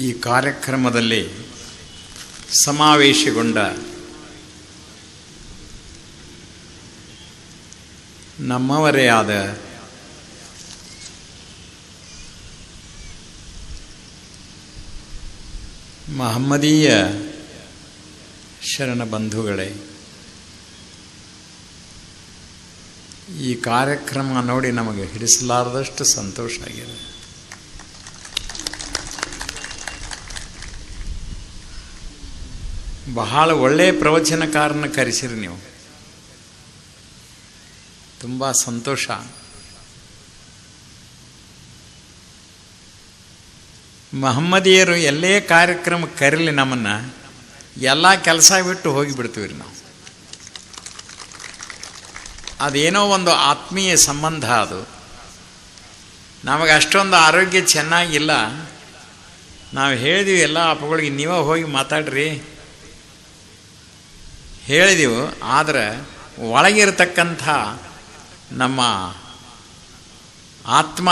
ಈ ಕಾರ್ಯಕ್ರಮದಲ್ಲಿ ಸಮಾವೇಶಗೊಂಡ ನಮ್ಮವರೇ ಆದ ಮಹಮ್ಮದೀಯ ಶರಣ ಬಂಧುಗಳೇ, ಈ ಕಾರ್ಯಕ್ರಮ ನೋಡಿ ನಮಗೆ ಹಿಡಿಸಲಾರದಷ್ಟು ಸಂತೋಷ ಆಗಿದೆ. ಬಹಳ ಒಳ್ಳೆಯ ಪ್ರವಚನಕಾರನ ಕರೆಸಿರಿ ನೀವು, ತುಂಬ ಸಂತೋಷ. ಮಹಮ್ಮದಿಯರು ಎಲ್ಲೇ ಕಾರ್ಯಕ್ರಮಕ್ಕೆ ಕರೀಲಿ ನಮ್ಮನ್ನು, ಎಲ್ಲ ಕೆಲಸ ಬಿಟ್ಟು ಹೋಗಿಬಿಡ್ತೀವಿ ರೀ ನಾವು. ಅದೇನೋ ಒಂದು ಆತ್ಮೀಯ ಸಂಬಂಧ ಅದು. ನಮಗೆ ಅಷ್ಟೊಂದು ಆರೋಗ್ಯ ಚೆನ್ನಾಗಿಲ್ಲ, ನಾವು ಹೇಳಿದೀವಿ ಎಲ್ಲ ಅಪ್ಪಗಳಿಗೆ ನೀವೇ ಹೋಗಿ ಮಾತಾಡ್ರಿ ಹೇಳಿದೆವು. ಆದರೆ ಒಳಗಿರತಕ್ಕಂಥ ನಮ್ಮ ಆತ್ಮ